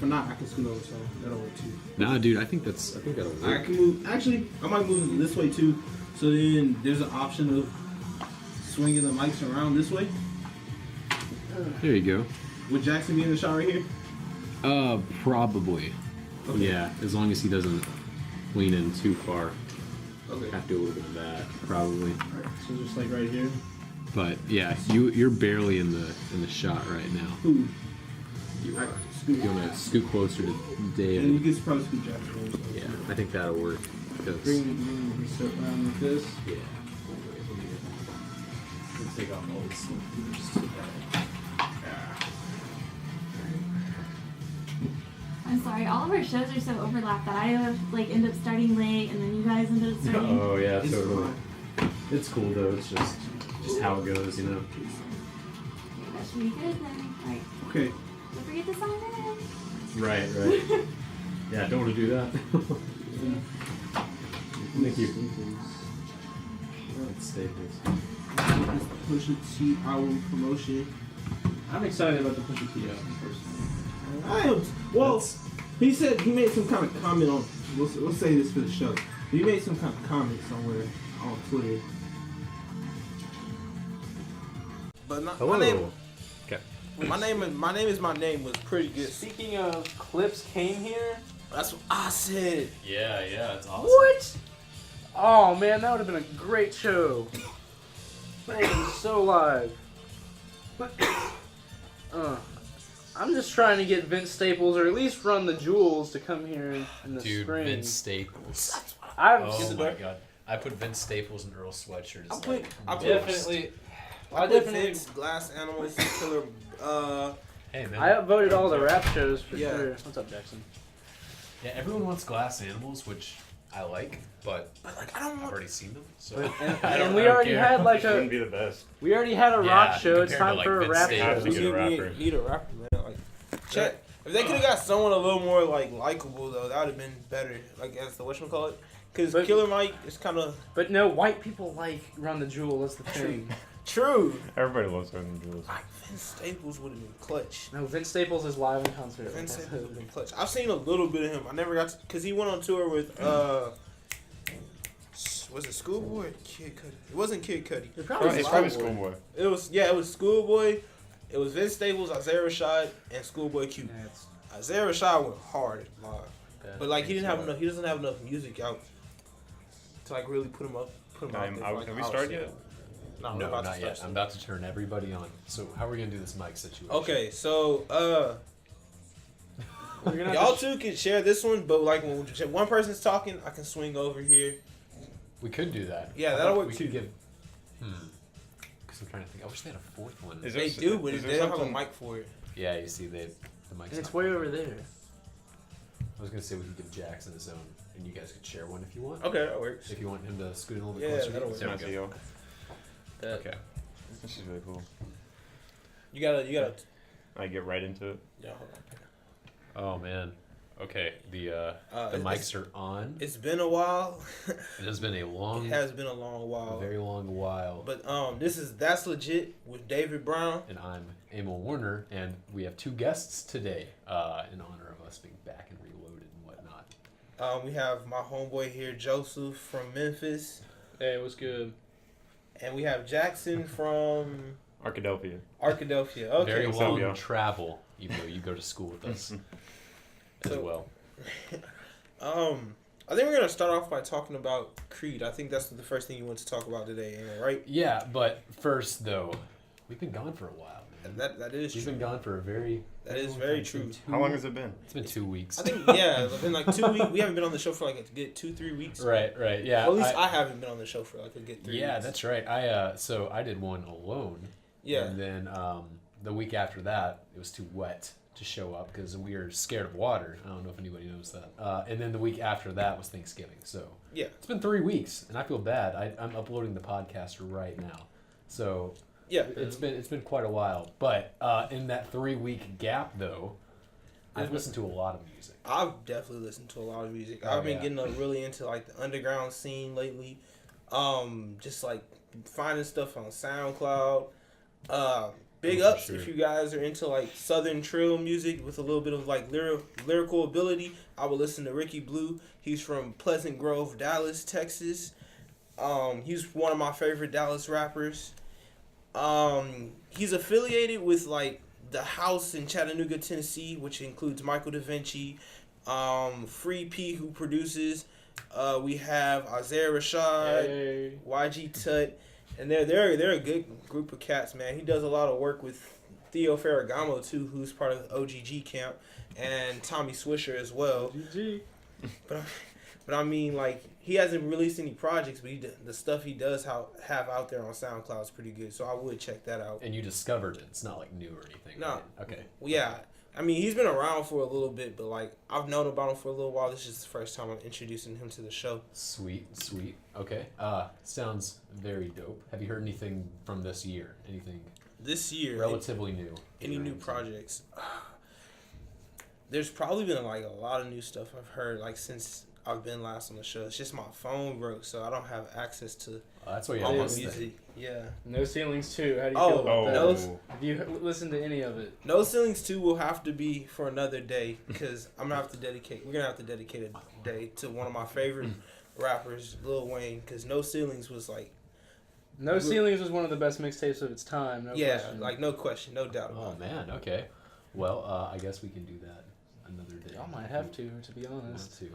if not, I can scoot over, so that'll work too. Nah, dude, I think that'll work. I can move. Actually, I might move this way too. So then there's an option of swinging the mics around this way. There you go. Would Jackson be in the shot right here? Probably. Okay. Yeah, as long as he doesn't lean in too far. Okay. Have to do a little bit of that, probably. Alright, so just like right here. But yeah, you're barely in the shot right now. Who? You Alright, are. scoot. You want to scoot closer to And David? you can probably scoot Jackson over. So Yeah, I think that'll work. Because bring the set around like this. yeah. Let's take off all this. I'm sorry, all of our shows are so overlapped that I end up starting late and then you guys end up starting. Oh yeah, It's totally. fine. It's cool though. It's just how it goes, you know. Okay, that should be good then. Alright, Okay. don't forget to sign in. Right. Yeah, don't want to do that. Thank you. It's Staples. Pusha T album promotion. I'm excited about the Pusha T album personally. I am. Well, he said he made some kind of comment on. We'll say this for the show. He made some kind of comment somewhere on Twitter. But not, Hello. Okay. my name is my name was pretty good. Speaking of clips came here. That's what I said. Yeah, it's awesome. What? Oh man, that would have been a great show. Man, it was so live. I'm just trying to get Vince Staples, or at least Run the Jewels, to come here in the Dude, spring. Vince Staples. Oh my god. I put Vince Staples in Earl sweatshirt. It's I put definitely. I put definitely. Vince, Glass Animals, Killer. Hey man. I upvoted all the rap shows for Yeah. sure. What's up, Jackson? Yeah, everyone wants Glass Animals, which I like, but like I don't I've want. already seen them, so But, I don't and we I don't already care. had like Wouldn't a be the best. we already had a Yeah, rock show. It's compared time to, like, for a Vince rap Staples, show. you get a rapper. Need a rapper, man. Like, check. If they could have got someone a little more like likable though, that would have been better. Like as the whatchamacallit. Because But- Killer Mike is kind of But no, white people like Run the Jewel. That's the thing. true. Everybody loves Run the Jewels. Like Vince Staples would have been clutch. No, Vince Staples is live in concert. Vince Staples would have been clutch. I've seen a little bit of him. I never got to, because he went on tour with was it Schoolboy or Kid Cudi? It wasn't Kid Cudi. It's probably It's probably Schoolboy. Schoolboy. It was Schoolboy. It was Vince Staples, Isaiah Rashad, and Schoolboy Q. Yeah, it's Isaiah Rashad went hard live, bad. but like he doesn't have enough music out to like really put him out there. Like, Have we started yet? No, we're No, about to not start yet. soon. I'm about to turn everybody on. So how are we gonna do this mic situation? Okay, so We're gonna have y'all to two can share this one, but like when one person's talking, I can swing over here. We could do that. Yeah, I that'll thought work we too. could give. Because I'm trying to think. I wish they had a fourth one. Is They there- do, but is there they don't have a something- mic for it. Yeah, you see, the mic's It's not way working. over there. I was gonna say we could give Jackson his own, and you guys could share one if you want. Okay, that works. If you want him to scoot in a little bit Yeah, closer. that'll work. There we Nice, go. yo. Okay. This is really cool. You gotta. I get right into it. Yeah, hold on. Oh man. Okay. The mics are on. It's been a while. It has been a long, It has been a long while. very long while. But that's legit with David Brown. And I'm Emil Warner, and we have two guests today in honor of us being back and reloaded and whatnot. We have my homeboy here, Joseph from Memphis, Hey, what's good? and we have Jackson from Arkadelphia. Arkadelphia. Okay, Very What's up, long yo? travel, even though you go to school with us as So- well. I think we're gonna start off by talking about Creed. I think that's the first thing you want to talk about today, Emil, right? Yeah, but first though, we've been gone for a while, man. That is We've true. been gone for a very That is long very time. It's been true. How long has it been? It's been 2 weeks. I think it's been like 2 weeks. We haven't been on the show for like a good 2-3 weeks. Right, yeah. Well, at least I haven't been on the show for like a good 3 weeks. Yeah, that's right. So I did one alone. Yeah. And then the week after that, it was too wet to show up because we were scared of water. I don't know if anybody knows that. And then the week after that was Thanksgiving. So Yeah. it's been 3 weeks, and I feel bad. I'm uploading the podcast right now, so Yeah. it's been quite a while. But in that 3-week gap, though, I've listened to a lot of music. I've definitely listened to a lot of music. Oh, I've been yeah. getting really into like the underground scene lately. Just like finding stuff on SoundCloud. Big Oh, for ups sure. if you guys are into like Southern trill music with a little bit of like lyrical ability. I would listen to Ricky Blue. He's from Pleasant Grove, Dallas, Texas. He's one of my favorite Dallas rappers. He's affiliated with like the House in Chattanooga, Tennessee, which includes Michael Da Vinci, Free P, who produces. We have Isaiah Rashad, YG Tut, and they're a good group of cats, man. He does a lot of work with Theo Ferragamo too, who's part of the OGG camp, and Tommy Swisher as well. GG. But I mean, like, he hasn't released any projects, but the stuff he does have out there on SoundCloud is pretty good. So I would check that out. And you discovered it. It's not like new or anything. No. Right? Okay. Well, yeah. I mean, he's been around for a little bit, but like I've known about him for a little while. This is the first time I'm introducing him to the show. Sweet. Okay. Sounds very dope. Have you heard anything from this year? Anything This year, relatively new? any new projects? There's probably been like a lot of new stuff I've heard like since I've been last on the show. It's just my phone broke, so I don't have access to That's what you all have my this music. thing. Yeah. No Ceilings 2. How do you Oh, feel about that? no. Have you listened to any of it? No Ceilings 2 will have to be for another day because we're gonna have to dedicate a day to one of my favorite rappers, Lil Wayne, because No Ceilings was like No Ceilings was one of the best mixtapes of its time. No question. like no question, no doubt about Oh it. man. Okay. Well, I guess we can do that another day. Y'all might have to be Want honest. to.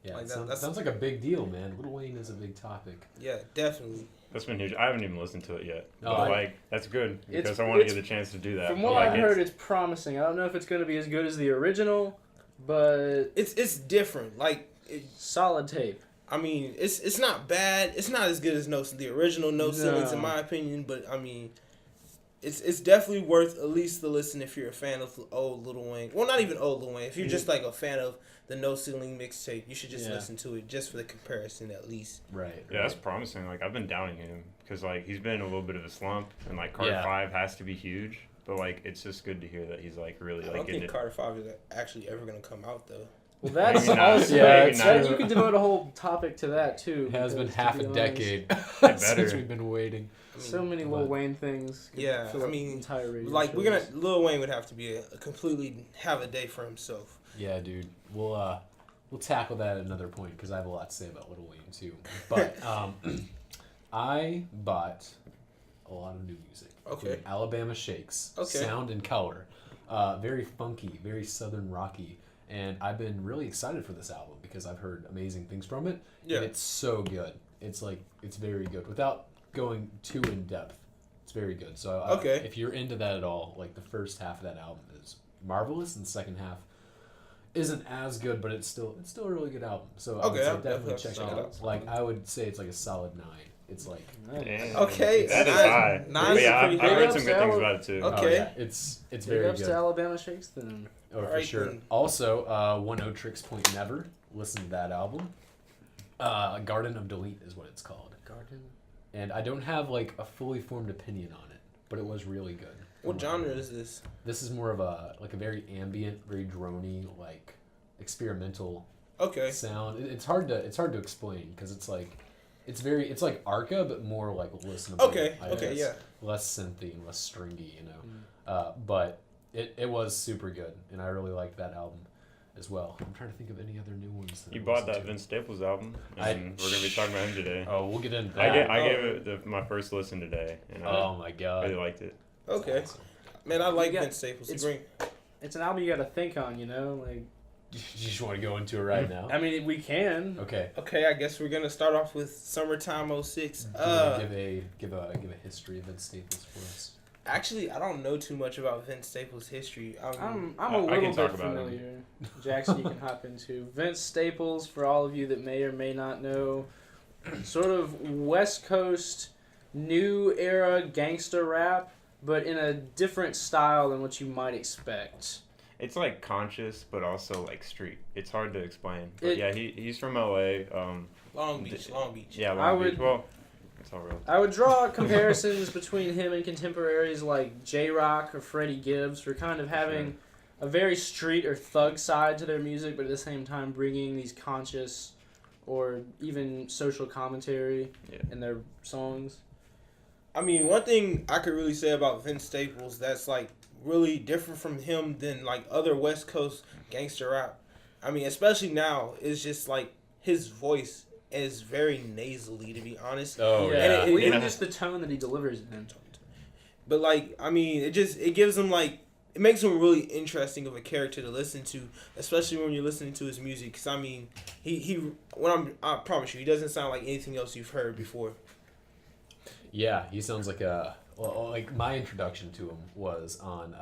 Yeah, Like it that- sounds like a big deal, man. Lil Wayne is a big topic. Yeah, definitely. That's been huge. I haven't even listened to it yet. No, But, I- like, that's good because It's- I want to it's- get the chance to do that. From But, what like, I've heard, it's promising. I don't know if it's going to be as good as the original, but It's different. Like solid tape. I mean, it's not bad. It's not as good as the original No Ceilings in No. my opinion, but I mean, it's definitely worth at least the listen if you're a fan of old Lil Wayne. Well, not even old Lil Wayne. If you're just like a fan of the No Ceiling mixtape, you should just Yeah. listen to it just for the comparison at least. Right. Yeah, that's promising. Like, I've been doubting him because, like, he's been in a little bit of a slump, and, like, Carter Yeah. 5 has to be huge. But, like, it's just good to hear that he's, like, really, I like, don't getting think it. Carter 5 is actually ever gonna come out though. Well, that's Maybe not. also Yeah, Maybe that, not. you could devote a whole topic to that too. It has been because, to half be a honest, decade better. since we've been waiting. I mean, So many Lil But- Wayne things. could Yeah, fill I up mean, entire radio like shows. Lil Wayne would have to be a completely have a day for himself. Yeah, dude. We'll tackle that at another point because I have a lot to say about Lil Wayne too. But I bought a lot of new music. Okay. including Alabama Shakes. Okay. Sound and Color. Very funky, very southern rocky. And I've been really excited for this album because I've heard amazing things from it. Yeah. And it's so good. It's very good. Without going too in depth, it's very good. So Okay. if you're into that at all, like the first half of that album is marvelous, and the second half isn't as good, but it's still a really good album. So I would Okay, say I'll definitely definitely check it check it out. Like I would say it's like a solid 9. It's like Damn. Okay, That is nine- high. nine But is yeah, pretty I've heard high. some good things about it too. Okay. oh, yeah, it's Big very ups good. to Alabama Shakes then. Oh, for Alright, sure. then. Also, 10 Tricks Point Never. Listen to that album. Garden of Delete is what it's called. Garden. And I don't have like a fully formed opinion on it, but it was really good. What genre is this? This is more of a very ambient, very droney, like experimental Okay. sound. It's hard to explain because it's like Arca, but more like listenable. Okay. I Okay. guess. Yeah. Less synthy and less stringy, you know. But it was super good, and I really liked that album as well. I'm trying to think of any other new ones. You I bought listened that to. Vince Staples album, and I- we're gonna be talking about him today. Oh, we'll get into I that. gave it my first listen today, and Oh I my god. really liked it. Okay. Awesome. Man, I like You got- Vince Staples. it's- Bring- Mm-hmm. It's an album you got to think on, you know. Like, You just want to go into it right now? I mean, we can. Okay. Okay, I guess we're gonna start off with Summertime 06. Do you want to give a history of Vince Staples for us? Actually, I don't know too much about Vince Staples' history. I'm I a can little talk bit about him. familiar. Jackson, you can hop into Vince Staples. For all of you that may or may not know, sort of West Coast new era gangster rap, but in a different style than what you might expect. It's like conscious, but also like street. It's hard to explain. But It- yeah, he's from LA. Long Beach. Yeah, I Long would- Beach. Well, it's all real. I would draw comparisons between him and contemporaries like J-Rock or Freddie Gibbs for kind of having a very street or thug side to their music, but at the same time bringing these conscious or even social commentary Yeah. in their songs. I mean, one thing I could really say about Vince Staples that's like really different from him than like other West Coast gangster rap. I mean, especially now, is just like his voice is very nasally, to be honest. Oh yeah, yeah. And even just the tone that he delivers it in. But like, I mean, it gives him like it makes him really interesting of a character to listen to, especially when you're listening to his music. Cause I mean, I promise you, he doesn't sound like anything else you've heard before. Yeah, he sounds like like my introduction to him was on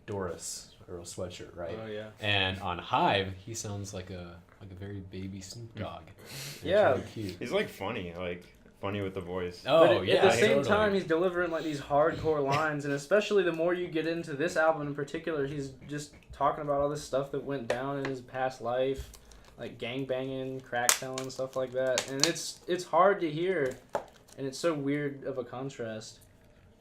Doris Earl Sweatshirt, right? Oh yeah. And on Hive, he sounds like a very baby Snoop Dogg. It's Yeah. really cute. He's like funny with the voice. Oh But yeah. at the same totally. time, he's delivering like these hardcore lines, and especially the more you get into this album in particular, he's just talking about all this stuff that went down in his past life, like gang banging, crack selling, stuff like that. And it's hard to hear, and it's so weird of a contrast.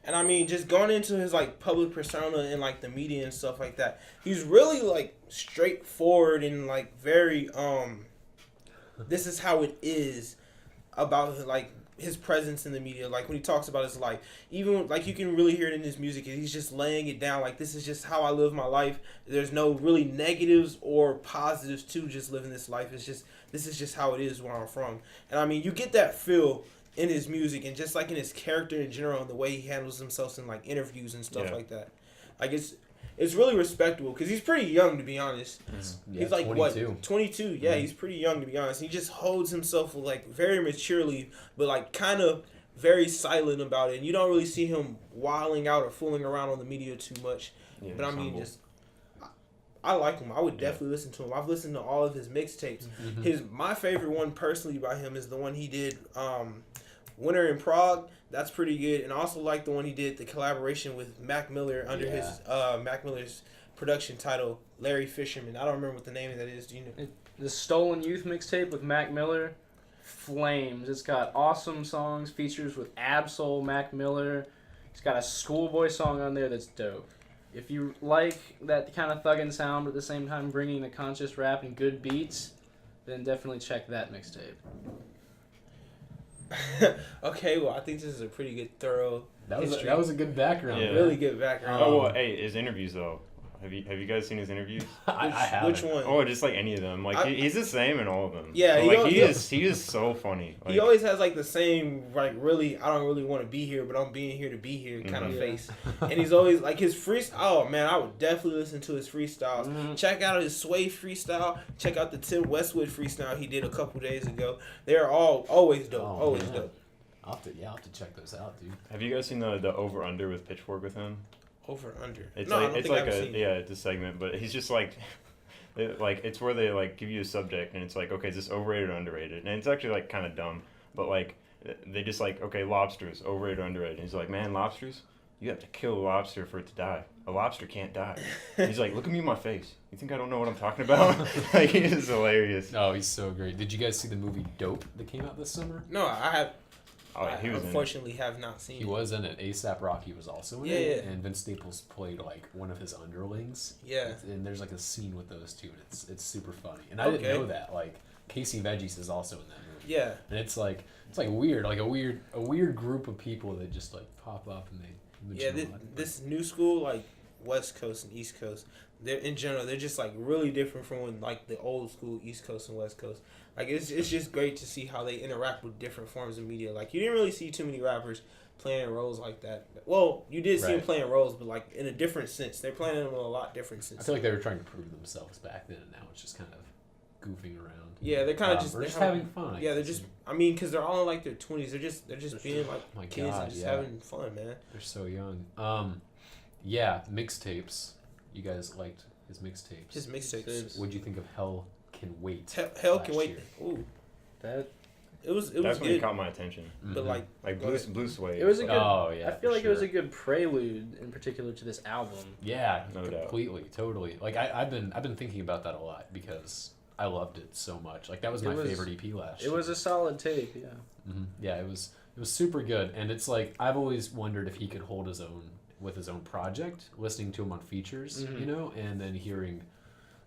And I mean, just going into his like public persona and like the media and stuff like that, he's really like straightforward and like very this is how it is about like his presence in the media. Like when he talks about his life, even like you can really hear it in his music. He's just laying it down like this is just how I live my life. There's no really negatives or positives to just living this life. It's just this is just how it is where I'm from. And I mean, you get that feel in his music and just like in his character in general and the way he handles himself in like interviews and stuff like that. Like it's really respectable because he's pretty young, to be honest. Yeah, He's like 22. what 22. Yeah, he's pretty young, to be honest. He just holds himself like very maturely, but like kind of very silent about it. And you don't really see him wilding out or fooling around on the media too much. Yeah, But I he's mean, humble. just I like him. I would definitely listen to him. I've listened to all of his mixtapes. My favorite one personally by him is the one he did, Winter in Prague. That's pretty good. And I also like the one he did, the collaboration with Mac Miller under his Mac Miller's production title, Larry Fisherman. I don't remember what the name of that is. Do you know? The Stolen Youth mixtape with Mac Miller, flames. It's got awesome songs, features with Absol, Mac Miller. It's got a Schoolboy song on there that's dope. If you like that kind of thuggin' sound, but at the same time bringing the conscious rap and good beats, then definitely check that mixtape. Okay, well, I think this is a pretty good, thorough history. That was a good background. Yeah. Really good background. Oh, well, hey, his interviews though. Have you guys seen his interviews? I have. Which one? Oh, just like any of them. Like he's the same in all of them. Yeah, But, he he is so funny. Like, He always has like the same like really I don't really want to be here but I'm being here to be here kind of face, and he's always like his freestyle. Oh man, I would definitely listen to his freestyles. Check out his Sway freestyle. Check out the Tim Westwood freestyle he did a couple days ago. They're all always dope. Always dope. I'll have to check those out, dude. have you guys seen the over under with Pitchfork with him? Over under. It's no, I like don't it's think like I've a seen it. it's a segment, but he's just like. It's where they like give you a subject and it's like, okay, is this overrated or underrated? And it's actually like kind of dumb, but like they just like, okay, lobsters, overrated or underrated? And he's like, man, lobsters, you have to kill a lobster for it to die. A lobster can't die. And he's like, look at me in my face. You think I don't know what I'm talking about? Like, he is hilarious. Oh, he's so great. Did you guys see the movie Dope that came out this summer? No, I have. Oh, I he was in it. unfortunately have not seen He it. was in it. A$AP Rocky was also in Yeah, it. yeah. And Vince Staples played like one of his underlings. Yeah. And there's like a scene with those two, and it's super funny. And I didn't know that. Like Casey Veggies is also in that movie. Yeah. And it's like weird, like a weird group of people that just like pop up and they Yeah, this new school, like West Coast and East Coast, they're in general they're just like really different from when like the old school East Coast and West Coast. Like it's just great to see how they interact with different forms of media. Like you didn't really see too many rappers playing roles like that. Well, you did see them Right. playing roles, but like in a different sense. They're playing them in a lot different sense. I feel like they were trying to prove themselves back then, and now it's just kind of goofing around. Yeah, they're kind of We're just they're having fun. Yeah, they're just. I mean, because they're all in like their 20s. They're just being like My kids God, and just yeah. having fun, man. They're so young. Yeah, mixtapes. You guys liked his mixtapes. His mixtapes. What'd you think of Hell Can Wait? Hell can last wait. year? Ooh, That it was That's when he good, caught my attention. but Mhm. like Like Go Blue Suede. it was a good. Oh yeah. I feel for like it was sure. a good prelude, in particular, to this album. Yeah, No doubt. completely, totally. Like I've been thinking about that a lot because I loved it so much. Like that was It my was- favorite EP last It year. was a solid tape, yeah. Yeah, it was super good, and it's like I've always wondered if he could hold his own with his own project. Listening to him on features, Mhm. you know, and then hearing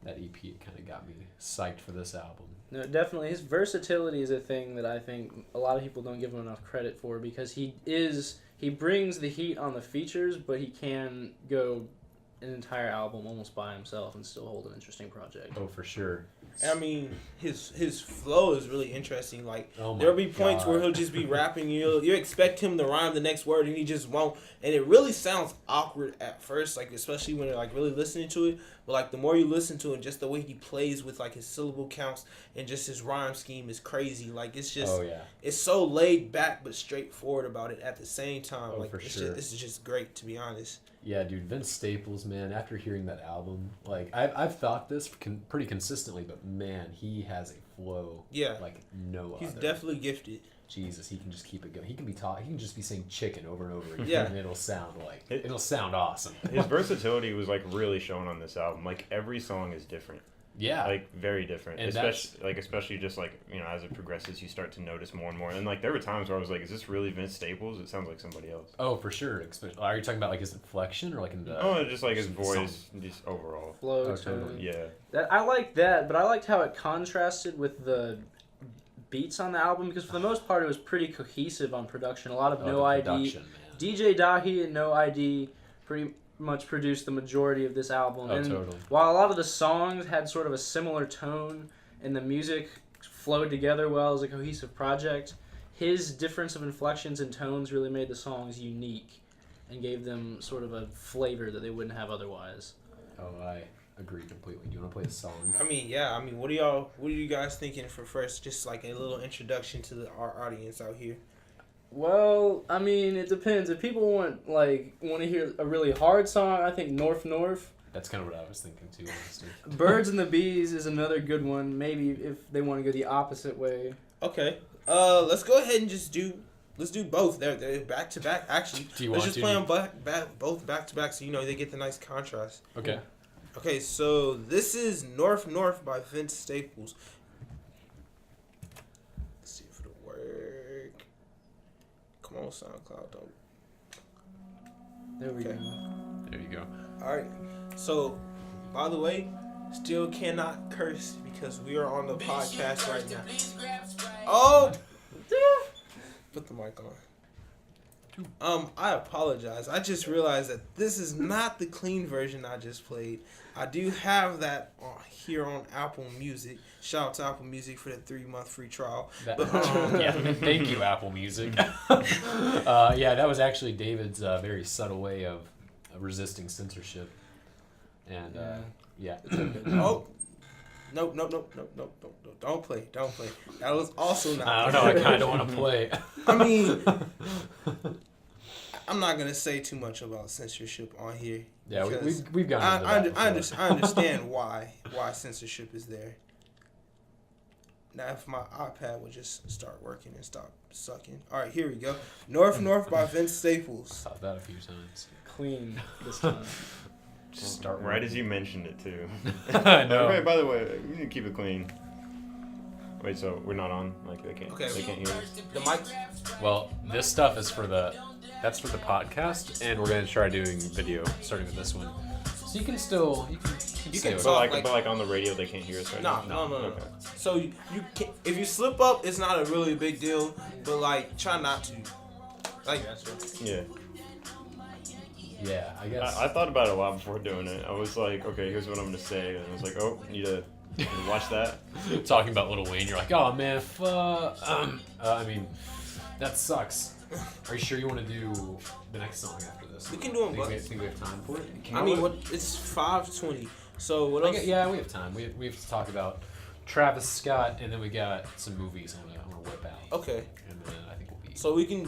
that EP, it kind of got me psyched for this album. No, definitely. His versatility is a thing that I think a lot of people don't give him enough credit for because he is he brings the heat on the features, but he can go an entire album almost by himself and still hold an interesting project. Oh, for sure. And I mean, his flow is really interesting. Like, Oh my there'll be points God. where he'll just be rapping. You expect him to rhyme the next word, and he just won't. And it really sounds awkward at first, like especially when you're like really listening to it. But like the more you listen to it, just the way he plays with like his syllable counts and just his rhyme scheme is crazy. Like it's just, Oh yeah. it's so laid back but straightforward about it at the same time. Oh, like for it's sure. just, this is just great, to be honest. Yeah, dude, Vince Staples, man, after hearing that album, like, I've thought this pretty consistently, but man, he has a flow Yeah. like no He's other. definitely gifted. Jesus, he can just keep it going. He can just be saying chicken over and over again, Yeah. and it'll sound awesome. His versatility was like really shown on this album. Like every song is different. Yeah. Like very different, And especially just like, you know, as it progresses, you start to notice more and more. And like there were times where I was like, "Is this really Vince Staples? It sounds like somebody else." Oh, for sure. Are you talking about like his inflection or like in the? Oh, just like his song? voice, just overall. Flow, Oh, tone. totally. Yeah. I liked that, but I liked how it contrasted with the beats on the album because for the most part it was pretty cohesive on production. A lot of Oh, No the ID. production, man. DJ Dahi and No ID pretty much produced the majority of this album. Oh, and totally. while a lot of the songs had sort of a similar tone and the music flowed together well as a cohesive project, his difference of inflections and tones really made the songs unique and gave them sort of a flavor that they wouldn't have otherwise. Oh, I agree completely. Do you want to play a song? I mean, yeah. I mean, what are you guys thinking for first? Just like a little introduction to our audience out here. Well, I mean, it depends. If people want to hear a really hard song, I think North North. That's kind of what I was thinking too, honestly. Birds and the Bees is another good one. Maybe if they want to go the opposite way. Okay. Let's go ahead and let's do both. They're back to back. Actually, Do you let's want just to? play them both back to back, so you know they get the nice contrast. Okay. Okay, so this is North North by Vince Staples. Let's see if it'll work. Come on, SoundCloud, don't. There we Okay. go. There you go. All right. So, by the way, still cannot curse because we are on the podcast right now. Oh, put the mic on. I apologize. I just realized that this is not the clean version I just played. I do have that here on Apple Music. Shout out to Apple Music for the 3-month free trial. Yeah, thank you, Apple Music. Yeah, that was actually David's very subtle way of resisting censorship. And yeah. Oh, nope. Don't play. That was also not. I don't know. I kind of want to play. I mean, I'm not gonna say too much about censorship on here. Yeah, because we've gone into that before. I understand why censorship is there. Now, if my iPad would just start working and stop sucking. All right, here we go. North North by Vince Staples. Thought that a few times. Clean this time. Just start Right as you mentioned it too. I know. Okay, by the way, you need to keep it clean. Wait, so we're not on? Like they can't hear us? The mic. Well, this stuff is that's for the podcast, and we're gonna try doing video starting with this one. So you can still you can stay with talk. it. But like on the radio they can't hear us right now. No. Okay. So you can, if you slip up, it's not a really big deal. But like, try not to. Like, Yeah. Yeah, I guess. I thought about it a lot before doing it. I was like, okay, here's what I'm gonna say, and I was like, oh, need to watch that. Talking about Lil Wayne, you're like, oh man, I mean, that sucks. Are you sure you want to do the next song after this? We can do them Think both. think we have time for it? I mean, it's 5:20. So what else? Yeah, we have time. We have to talk about Travis Scott, and then we got some movies I want to whip out. Okay. And then I think we'll be. So we can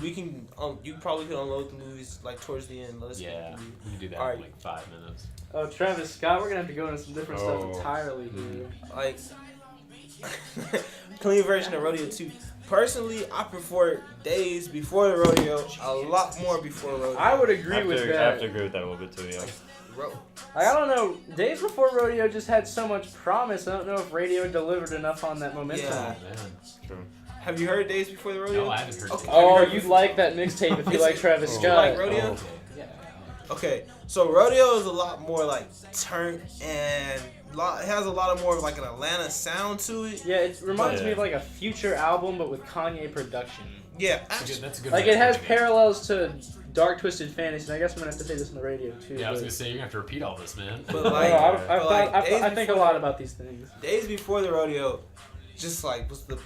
you probably can unload the movies like towards the end. Let us Yeah, know. we can do that All in right. like 5 minutes. Oh, Travis Scott, we're gonna have to go into some different Oh. stuff entirely here. Like clean version of Rodeo 2. Personally, I prefer Days Before the Rodeo a lot more before Rodeo. I would agree with I that. have to agree with that a little bit too. Yeah. I don't know. Days Before Rodeo just had so much promise. I don't know if radio delivered enough on that momentum. Yeah. Oh man. True. Have you heard Days Before the Rodeo? No, I haven't heard. Okay. it. Oh, Have you you'd heard- like that mixtape if you like Travis Oh. Scott. Like Rodeo? Oh, okay. Yeah. Okay, so Rodeo is a lot more like turnt and it has a lot of more of like an Atlanta sound to it. Yeah, it reminds me Yeah. of like a Future album, but with Kanye production. Yeah, That's a good. Like way it of has putting it. parallels to Dark Twisted Fantasy, and I guess I'm gonna have to say this on the radio too. Yeah, I was but- gonna say you're gonna have to repeat all this, man. But I, like, don't know, but like, I Days think a Before- lot about these things. Days Before the Rodeo, just like was the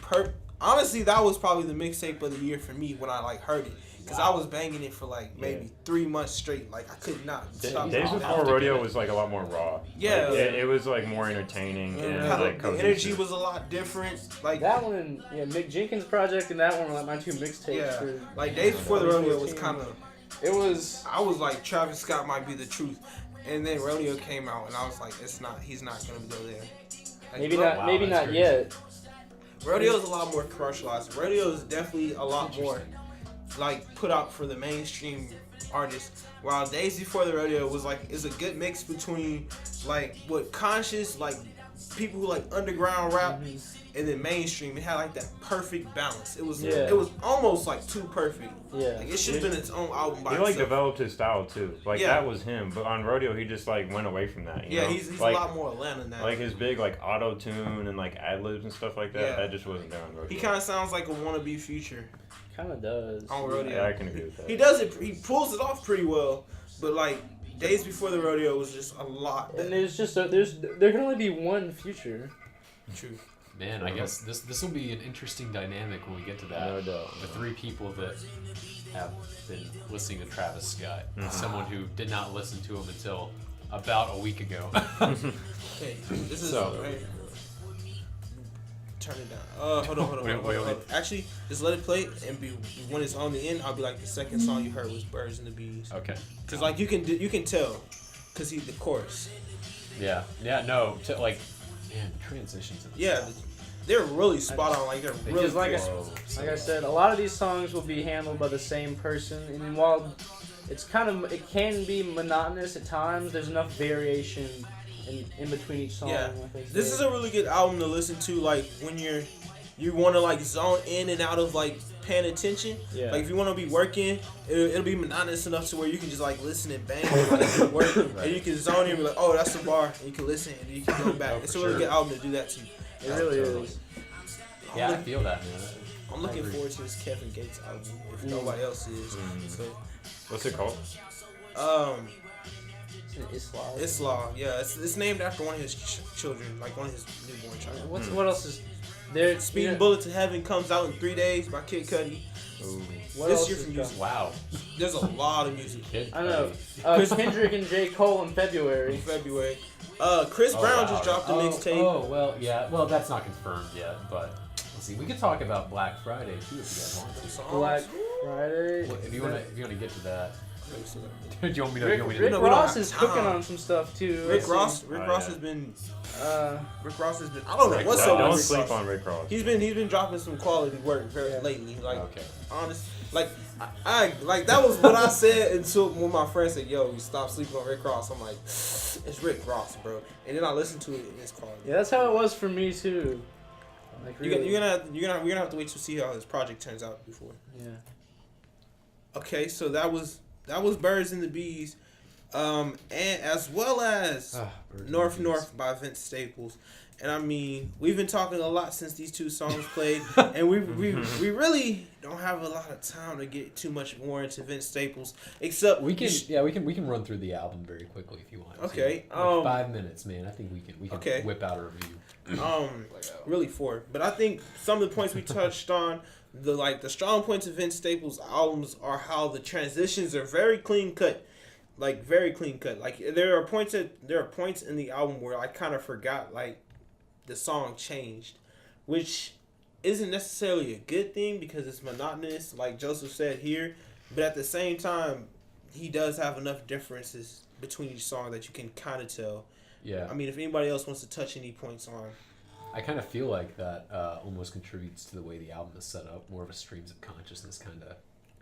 honestly, that was probably the mixtape of the year for me when I like heard it. Cause I was banging it for like maybe 3 months straight. Like I could not stop. Days Before Rodeo was like a lot more raw. Yeah. Like, it was like more entertaining and like the cohesive. energy was a lot different. Like That one and Mick Jenkins' project and that one were like my two mixtapes. yeah, for like Days Before the Rodeo was 2014. kind of. It was. I was like Travis Scott might be the truth, and then Rodeo came out, and I was like, it's not. He's not gonna go there. Like, Maybe Ro- not. Maybe that's not crazy. yet. Rodeo is a lot more commercialized. Rodeo is definitely a lot more like put out for the mainstream artists. While Days Before the Rodeo was like is a good mix between like what conscious like people who like underground rap and then mainstream. It had like that perfect balance. It was Yeah. it was almost like too perfect. Yeah. Like it should have been its own album by He like itself. developed his style too. Like Yeah. that was him. But on Rodeo, he just like went away from that. You Yeah, know? he's like, a lot more Atlanta now. Like his big like auto tune and like ad libs and stuff like that. Yeah. That just wasn't there on Rodeo. He kind of sounds like a wannabe Future Kind of does. on Rodeo. Yeah, I can agree with that. He does it. He pulls it off pretty well, but like Days Before the Rodeo was just a lot. And there's just there can only be one future. True. Man, I guess this will be an interesting dynamic when we get to that. No doubt. The three people that have been listening to Travis Scott, Mm-hmm. someone who did not listen to him until about a week ago. Okay, this is So- right. Turn it down. Hold on. Wait. Actually, just let it play, and when it's on the end, I'll be like the second song you heard was "Birds and the Bees," Okay. because like you can tell, because the chorus. Yeah. No. Like, man, the transitions. In this Yeah, song. they're really spot on. Like they're really Because like crisp. I said, a lot of these songs will be handled by the same person, and while it can be monotonous at times, there's enough variation in between each song. Yeah. like I This said. is a really good album to listen to, like when you want to like zone in and out of like paying attention. Yeah. Like if you want to be working, it'll be monotonous enough to where you can just like listen and bang like you work, and you can zone in and be like, oh, that's a bar, and you can listen and you can go back. Oh, It's for a really sure. good album to do that to. It really totally. is. Yeah, I feel that, man. I'm looking forward to this Kevin Gates album if nobody else is. So, What's it called? Islam. Islam, yeah, it's named after one of his children, like one of his newborn child. What else is there? Speeding Bullet to Heaven comes out in 3 days by Kid Cudi. Ooh. What this else year is from done? music. Wow. There's a lot of music. Kid I know. Cudi. Kendrick and J. Cole in February. In February. Chris Oh, Brown wow. just dropped a mixtape. Oh, well, yeah. Well, that's not confirmed yet, but let's see. We could talk about Black Friday too if you guys want to. Songs. Black Friday. Well, if you want to get to that, do you want me to? Rick, you want me to Rick No, we don't Ross have is time. cooking on some stuff too. Rick Let's Ross. see. Rick Oh, Ross yeah. has been. Uh, Rick Ross has been. I don't know Rick what's Ross. up Don't with Rick sleep Ross. on Rick Ross. He's been dropping some quality work Yeah. lately. Like Okay. honest, like I like that was what I said until when my friend said, "Yo, you stop sleeping on Rick Ross." I'm like, it's Rick Ross, bro. And then I listened to it and it's quality. yeah, that's how it was for me too. Like really. We're gonna have to wait to see how this project turns out before. Yeah. Okay, so that was Birds and the Bees, and as well as North by Vince Staples. And I mean, we've been talking a lot since these two songs played, and we really don't have a lot of time to get too much more into Vince Staples, except We can we can run through the album very quickly if you want. Okay, Like 5 minutes, man. I think we can Okay. whip out a review. really 4. But I think some of the points we touched on, the strong points of Vince Staples' albums are how the transitions are very clean cut. Like very clean cut. Like there are points in the album where I kind of forgot like the song changed, which isn't necessarily a good thing because it's monotonous, like Joseph said here. But at the same time, he does have enough differences between each song that you can kind of tell. Yeah. I mean, if anybody else wants to touch any points on. I kind of feel like that almost contributes to the way the album is set up, more of a streams of consciousness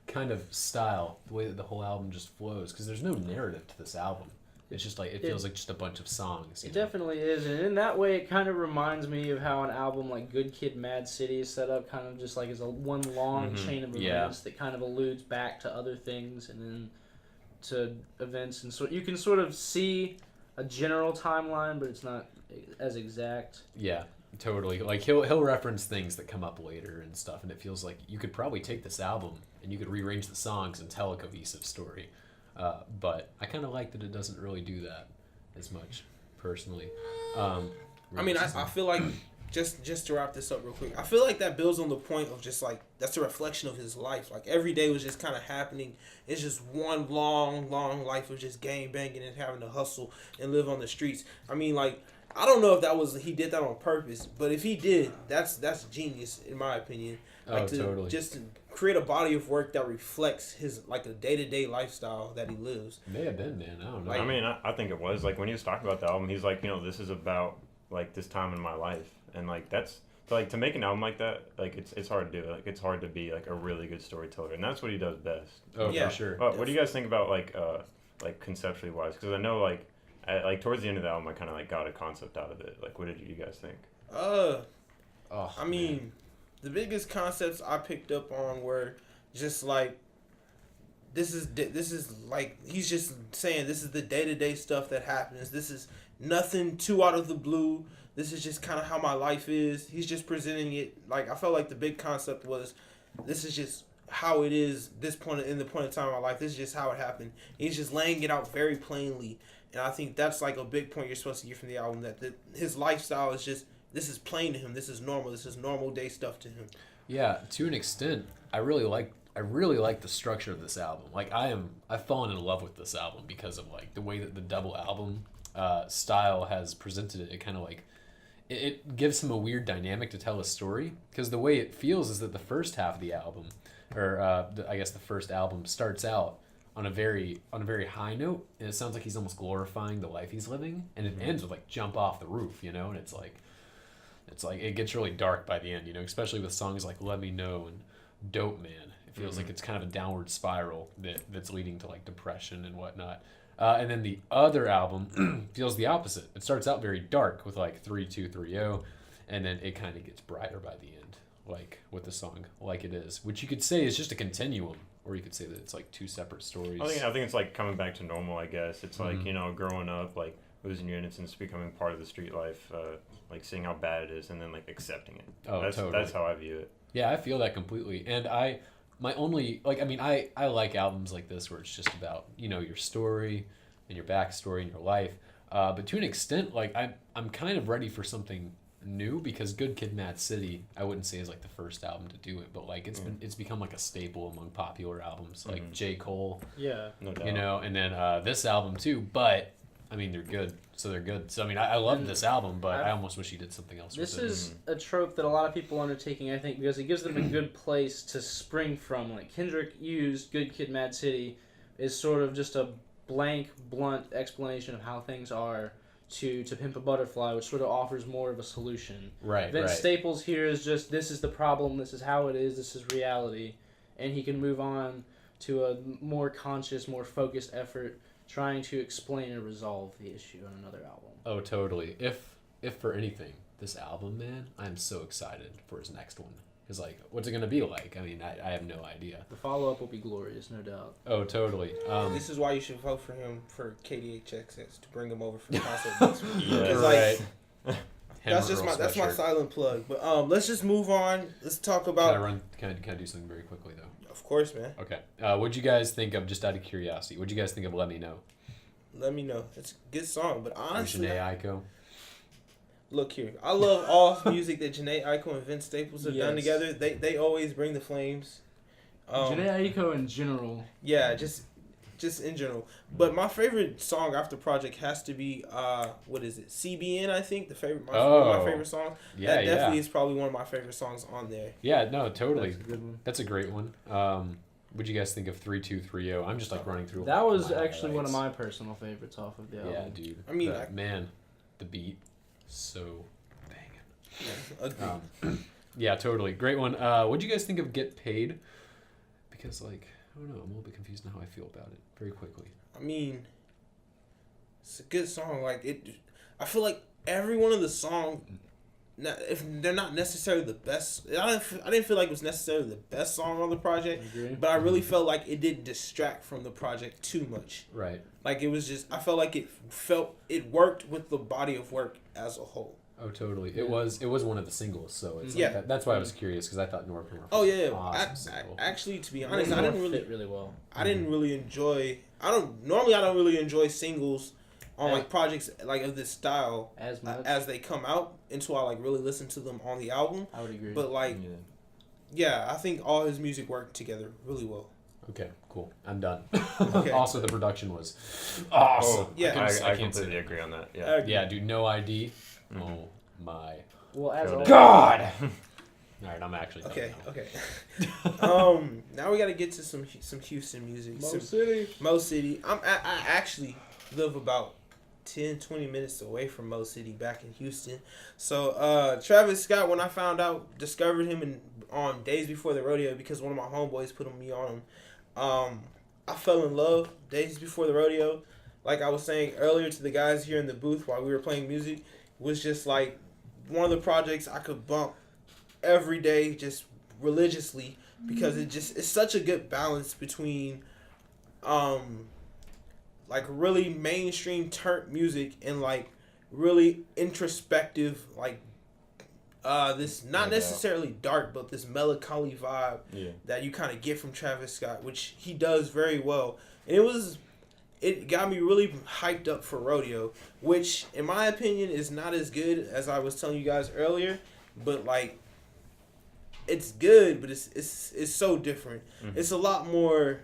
kind of style, the way that the whole album just flows, because there's no narrative to this album. It's just like it feels like just a bunch of songs. It definitely is, and in that way, it kind of reminds me of how an album like Good Kid, Mad City is set up, kind of just like as a one long chain of events that kind of alludes back to other things and then to events, and so you can sort of see a general timeline, but it's not as exact. Yeah, Totally. Like he'll reference things that come up later and stuff, and it feels like you could probably take this album and you could rearrange the songs and tell a cohesive story. But I kind of like that it doesn't really do that as much, personally. I mean, I feel like just to wrap this up real quick, I feel like that builds on the point of just like that's a reflection of his life. Like every day was just kind of happening. It's just one long life of just gang banging and having to hustle and live on the streets. I mean, like I don't know if he did that on purpose, but if he did, that's genius in my opinion. Like totally. Just to create a body of work that reflects his like a day-to-day lifestyle that he lives. May have been, man. I don't know. I mean, I think it was like when he was talking about the album, he's like, this is about like this time in my life, and like that's like to make an album like that, like it's hard to do. Like it's hard to be like a really good storyteller, and that's what he does best. Oh, yeah, for sure. What do you guys think about like conceptually wise? Because I know like towards the end of the album, I kind of like got a concept out of it. Like, what did you guys think? I mean, the biggest concepts I picked up on were just like this is like he's just saying this is the day-to-day stuff that happens. This is nothing too out of the blue. This is just kind of how my life is. He's just presenting it like I felt like the big concept was this is just how it is in the point of time in my life. This is just how it happened. He's just laying it out very plainly, and I think that's like a big point you're supposed to get from the album, that his lifestyle is just this is plain to him. This is normal. This is normal day stuff to him. Yeah, to an extent, I really like the structure of this album. Like I've fallen in love with this album because of like the way that the double album style has presented it. It kind of like it gives him a weird dynamic to tell a story, because the way it feels is that the first half of the album, or I guess the first album, starts out on a very high note, and it sounds like he's almost glorifying the life he's living, and it ends with like jump off the roof, and it's like it gets really dark by the end, especially with songs like Let Me Know and Dope Man. It feels like it's kind of a downward spiral that's leading to like depression and whatnot. And then the other album feels the opposite. It starts out very dark with like 3230, and then it kind of gets brighter by the end, like with the song Like It Is, which you could say is just a continuum, or you could say that it's like two separate stories. I think it's like coming back to normal, I guess. It's like, growing up, like losing your innocence, becoming part of the street life, like seeing how bad it is, and then like accepting it. Totally. That's how I view it. Yeah, I feel that completely. And I like albums like this where it's just about, your story and your backstory and your life. But to an extent, like I'm kind of ready for something new, because Good Kid, Mad City, I wouldn't say is like the first album to do it, but like it's become like a staple among popular albums, like J. Cole. Yeah. No doubt. And then this album too, but I mean, they're good. So they're good. So I mean, I love this album, but I almost wish he did something else with it. This is a trope that a lot of people are undertaking, I think, because it gives them a good place to spring from. Like Kendrick used Good Kid, Mad City is sort of just a blank, blunt explanation of how things are to Pimp a Butterfly, which sort of offers more of a solution. Right. Vince Staples here is just, this is the problem, this is how it is, this is reality. And he can move on to a more conscious, more focused effort trying to explain and resolve the issue on another album. Oh, totally. If for anything, this album, man, I'm so excited for his next one. Because, like, what's it going to be like? I mean, I have no idea. The follow-up will be glorious, no doubt. Oh, totally. This is why you should vote for him for KDHXS, to bring him over for the concert next week. Yeah, like, that's my silent plug. But let's just move on. Let's talk about. Can I do something very quickly though? Of course, man. Okay. What'd you guys think of, just out of curiosity? What'd you guys think of Let Me Know? Let Me Know. It's a good song, but honestly, Jhené Aiko. Look here, I love all music that Jhené Aiko and Vince Staples have done Yes. together. They always bring the flames. Jhené Aiko in general. Yeah, just in general. But my favorite song off the project has to be what is it? CBN, I think. One of my favorite songs. Yeah, that definitely is probably one of my favorite songs on there. Yeah, no, totally. That's a good one. That's a great one. What'd you guys think of 3230? I'm just like running through. That was my actually one of highlights. my personal favorites off of the album. Yeah, dude. I mean, man, the beat, so banging. Agreed. Yeah, totally. Great one. What'd you guys think of Get Paid? Because, like, I don't know, I'm a little bit confused on how I feel about it. Very quickly. I mean, it's a good song. Like I feel like every one of the songs, if they're not necessarily the best, I didn't feel like it was necessarily the best song on the project. I agree. But I really felt like it didn't distract from the project too much. Right. Like it was just, I felt like it worked with the body of work as a whole. Oh, totally. It was one of the singles, so it's Yeah. that's why I was curious because I thought North was Oh an yeah. awesome single. Actually, to be honest, North I didn't really fit really well. I didn't really enjoy. I don't really enjoy singles on like projects like of this style As much. as they come out until I like really listen to them on the album. I would agree. But like, yeah, I think all his music worked together really well. Okay, cool. I'm done. Okay. Also, the production was awesome. Oh, Yeah. I can't say completely that. agree on that. Yeah. Yeah, dude, no ID. Oh my well, as always, God. All right, I'm actually done Okay, now. okay. Now we got to get to some Houston music. Mo Some- City. Mo City. I actually live about 10-20 minutes away from Mo City back in Houston. So Travis Scott, when I found out, discovered him on Days Before the Rodeo because one of my homeboys put me on him. I fell in love Days Before the Rodeo. Like I was saying earlier to the guys here in the booth while we were playing music, was just like one of the projects I could bump every day just religiously because it's such a good balance between like really mainstream turnt music and like really introspective like this not necessarily dark but this melancholy vibe that you kind of get from Travis Scott, which he does very well. And it got me really hyped up for rodeo, which in my opinion is not as good as I was telling you guys earlier, but like it's good, but it's so different. It's a lot more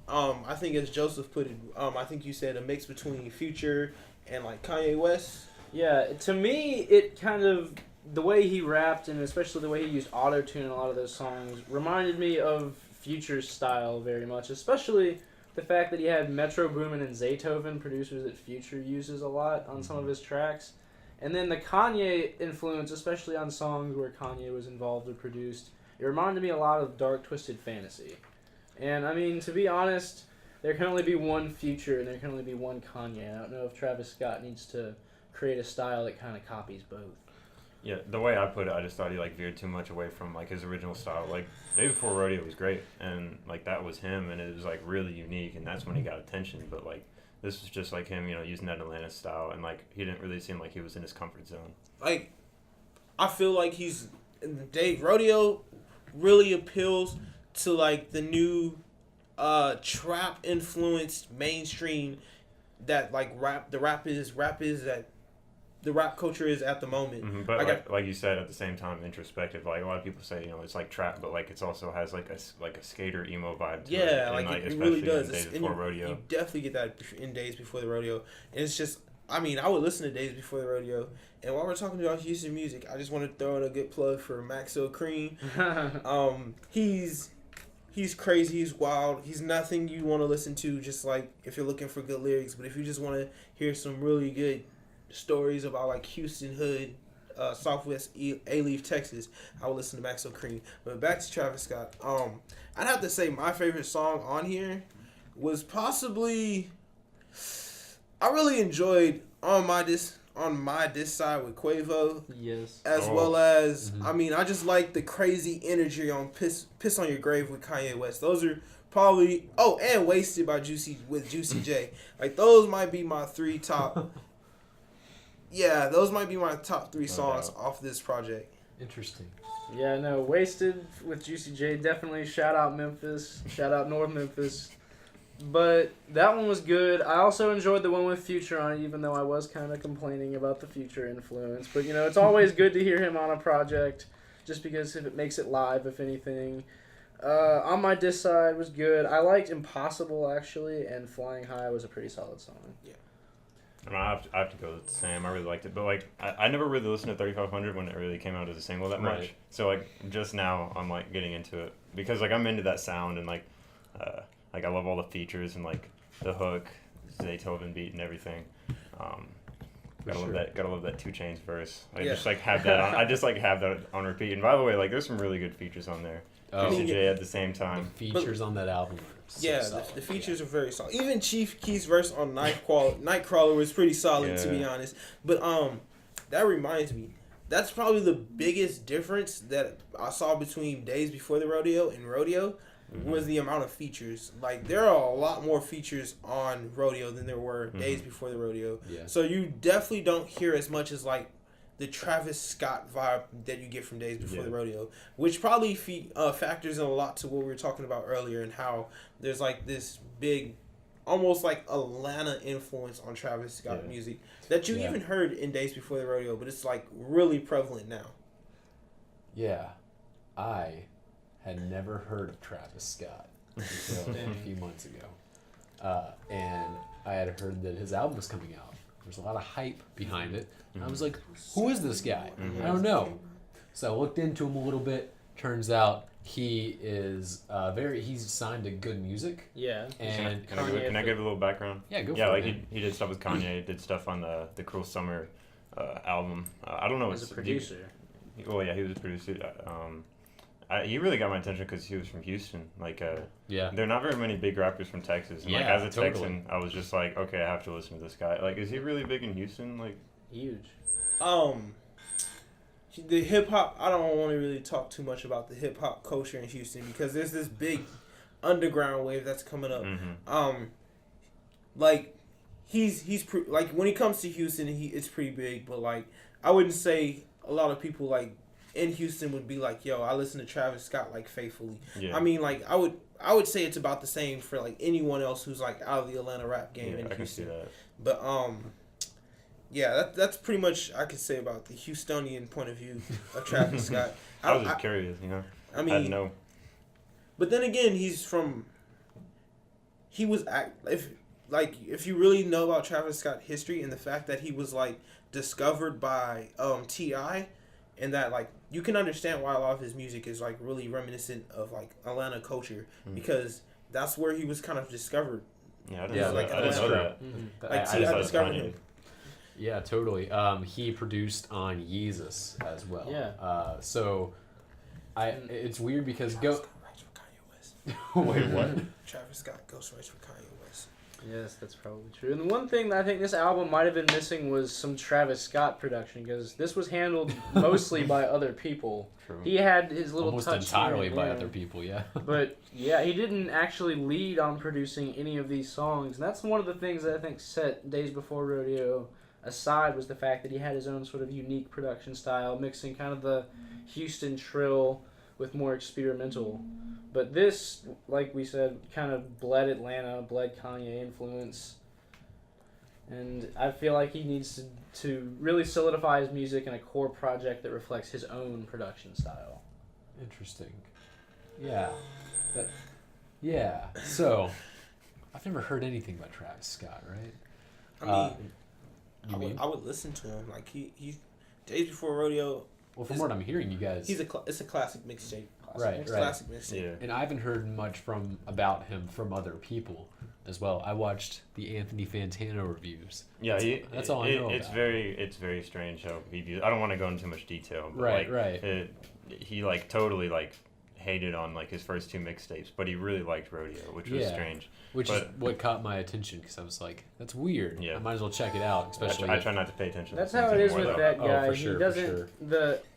I think as Joseph put it, I think you said a mix between Future and like Kanye West. Yeah, to me, it kind of, the way he rapped and especially the way he used auto-tune in a lot of those songs reminded me of Future's style very much, especially the fact that he had Metro Boomin and Zaytoven, producers that Future uses a lot on some of his tracks. And then the Kanye influence, especially on songs where Kanye was involved or produced, it reminded me a lot of Dark Twisted Fantasy. And I mean, to be honest, there can only be one Future and there can only be one Kanye. I don't know if Travis Scott needs to create a style that kind of copies both. Yeah, the way I put it, I just thought he like veered too much away from like his original style. Like Day Before Rodeo was great, and like that was him, and it was like really unique, and that's when he got attention. But like this was just like him, you know, using that Atlanta style, and like he didn't really seem like he was in his comfort zone. Like I feel like he's rodeo really appeals to like the new trap influenced mainstream that like the rap is that the rap culture is at the moment. But like you said, at the same time, introspective. Like a lot of people say, you know, it's like trap, but like it's also has like a skater emo vibe to it. Yeah, And, like it especially really does. in Days Before Rodeo. You definitely get that in Days Before the Rodeo. And it's just, I mean, I would listen to Days Before the Rodeo. And while we're talking about Houston music, I just want to throw in a good plug for Maxo Cream. He's crazy, he's wild, he's nothing you want to listen to just like if you're looking for good lyrics, but if you just want to hear some really good stories about like Houston hood, Southwest A-Leaf, Texas, I would listen to Maxo Cream. But back to Travis Scott. I'd have to say my favorite song on here was possibly, I really enjoyed On My Diss Side with Quavo. Yes. As well as, I mean, I just like the crazy energy on Piss on Your Grave with Kanye West. Those are probably, and Wasted by Juicy J. Like, those might be my three top, those might be my top three songs off this project. Interesting. Yeah, no, Wasted with Juicy J, definitely shout out Memphis, shout out North Memphis. But that one was good. I also enjoyed the one with Future on it, even though I was kind of complaining about the Future influence. But, you know, it's always good to hear him on a project, just because if it makes it live, if anything. On My Diss Side was good. I liked Impossible, actually, and Flying High was a pretty solid song. Yeah. I mean, I have to go with the same. I really liked it. But, like, I never really listened to 3500 when it really came out as a single that much. Right. So, like, just now I'm, like, getting into it. Because, like, I'm into that sound and, like I love all the features and like the hook, Zaytoven beat and everything. Gotta love that 2 Chainz verse. I just like have that on. I just like have that on repeat. And by the way, like there's some really good features on there. Juicy J at the same time. The features on that album. The features are very solid. Even Chief Keef's verse on Nightcrawler was pretty solid to be honest. But that reminds me, that's probably the biggest difference that I saw between Days Before the Rodeo and Rodeo. Was the amount of features. Like, there are a lot more features on Rodeo than there were Days Before the Rodeo. Yeah. So you definitely don't hear as much as, like, the Travis Scott vibe that you get from Days Before the Rodeo, which probably factors in a lot to what we were talking about earlier and how there's like this big, almost like Atlanta influence on Travis Scott music that you even heard in Days Before the Rodeo, but it's like really prevalent now. Yeah, I had never heard of Travis Scott until a few months ago, and I had heard that his album was coming out. There's a lot of hype behind it. And I was like, who is this guy? I don't know. So I looked into him a little bit. Turns out he is he's signed to Good Music. Yeah. And can I give a little background? Yeah, go for it. Yeah, like he did stuff with Kanye, did stuff on the Cruel Summer album. I don't know. As a producer. He was a producer. He really got my attention because he was from Houston. Like, there are not very many big rappers from Texas. And, like, as a Texan, I was just like, okay, I have to listen to this guy. Like, is he really big in Houston? Like, huge. The hip hop. I don't want to really talk too much about the hip hop culture in Houston because there's this big underground wave that's coming up. Like, like when he comes to Houston, it's pretty big. But like, I wouldn't say a lot of people like in Houston would be like, yo, I listen to Travis Scott like faithfully. Yeah. I mean, like I would say it's about the same for like anyone else who's like out of the Atlanta rap game in Houston. I can see that. But yeah, that's pretty much I could say about the Houstonian point of view of Travis Scott. I was just curious, you know. I mean, I didn't know. But then again, if you really know about Travis Scott history and the fact that he was like discovered by T.I., and that like you can understand why a lot of his music is like really reminiscent of like Atlanta culture because that's where he was kind of discovered. Yeah, I didn't know that. I didn't know that. Like T.I. discovered him. Yeah, totally. He produced on Yeezus as well. Yeah. So it's weird because Travis Scott writes for Kanye West. Wait, what? Travis Scott ghostwrites for Kanye West. Yes, that's probably true. And the one thing that I think this album might have been missing was some Travis Scott production because this was handled mostly by other people. True. He had his little almost touch entirely by other people, yeah. But yeah, he didn't actually lead on producing any of these songs, and that's one of the things that I think set Days Before Rodeo aside was the fact that he had his own sort of unique production style, mixing kind of the Houston trill with more experimental. But this, like we said, kind of bled Atlanta, bled Kanye influence. And I feel like he needs to really solidify his music in a core project that reflects his own production style. Interesting. Yeah. So, I've never heard anything about Travis Scott, right? I mean, I would listen to him. Like he Days Before Rodeo. Well, from what I'm hearing, you guys. It's a classic mixtape. Right. Classic mixtape. Yeah. And I haven't heard much about him from other people as well. I watched the Anthony Fantano reviews. Yeah, that's all I know. It's very strange how he views. I don't want to go into too much detail. But right. He like totally like hated on like his first two mixtapes, but he really liked Rodeo, which was strange. Which is what caught my attention because I was like, "That's weird. Yeah. I might as well check it out." Especially, I try not to pay attention. That's how it is with that guy. For sure, he doesn't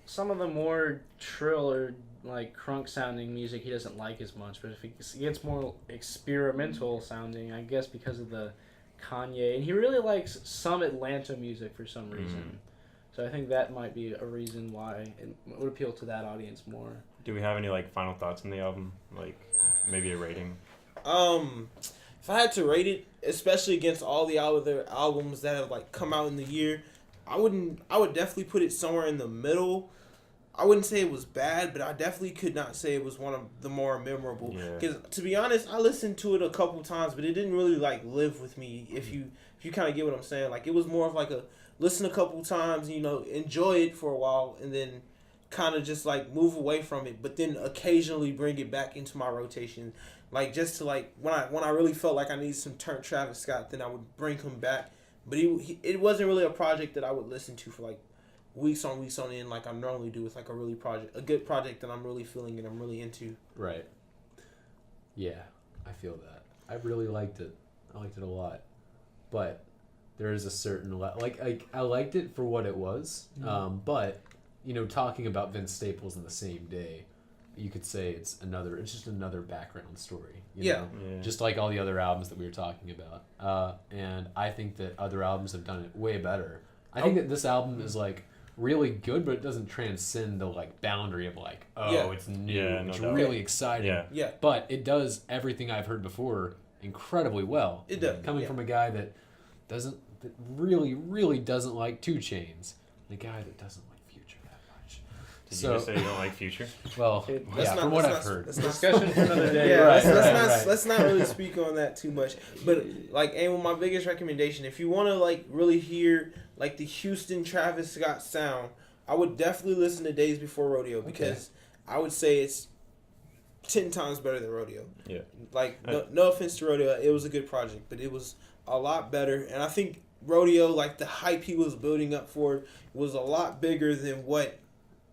some of the more trill or like crunk sounding music he doesn't like as much. But if he gets more experimental sounding, I guess because of the Kanye, and he really likes some Atlanta music for some reason. So I think that might be a reason why it would appeal to that audience more. Do we have any like final thoughts on the album? Like maybe a rating? If I had to rate it, especially against all the other albums that have like come out in the year, I would definitely put it somewhere in the middle. I wouldn't say it was bad, but I definitely could not say it was one of the more memorable. Because to be honest, I listened to it a couple times, but it didn't really like live with me. If you kind of get what I'm saying, like it was more of like a listen a couple times, enjoy it for a while, and then kind of just like move away from it, but then occasionally bring it back into my rotation. Like just to like when I really felt like I needed some Travis Scott, then I would bring him back. But it wasn't really a project that I would listen to for like weeks on end, like I normally do with like a good project that I'm really feeling and I'm really into. Right. Yeah, I feel that. I really liked it. I liked it a lot, but there is a certain I liked it for what it was. But talking about Vince Staples in the same day, you could say it's just another background story. You know? Just like all the other albums that we were talking about. And I think that other albums have done it way better. I think that this album is like really good, but it doesn't transcend the like boundary of like, oh, Yeah. it's new, Yeah, no it's doubt. really exciting. Yeah. Yeah, But it does everything I've heard before incredibly well. it does. Coming yeah. from a guy that really doesn't like 2 Chainz, and a guy that doesn't like Future that much. Did So- you just say you don't like Future? Well, It- yeah, from what I've heard. Let's not, Discussion for another day. yeah, Right, let's right. not really speak on that too much. But like, and my biggest recommendation, if you want to like really hear like the Houston Travis Scott sound, I would definitely listen to Days Before Rodeo because I would say it's 10 times better than Rodeo. Yeah. Like, no offense to Rodeo, it was a good project, but it was a lot better. And I think Rodeo, like the hype he was building up for it, was a lot bigger than what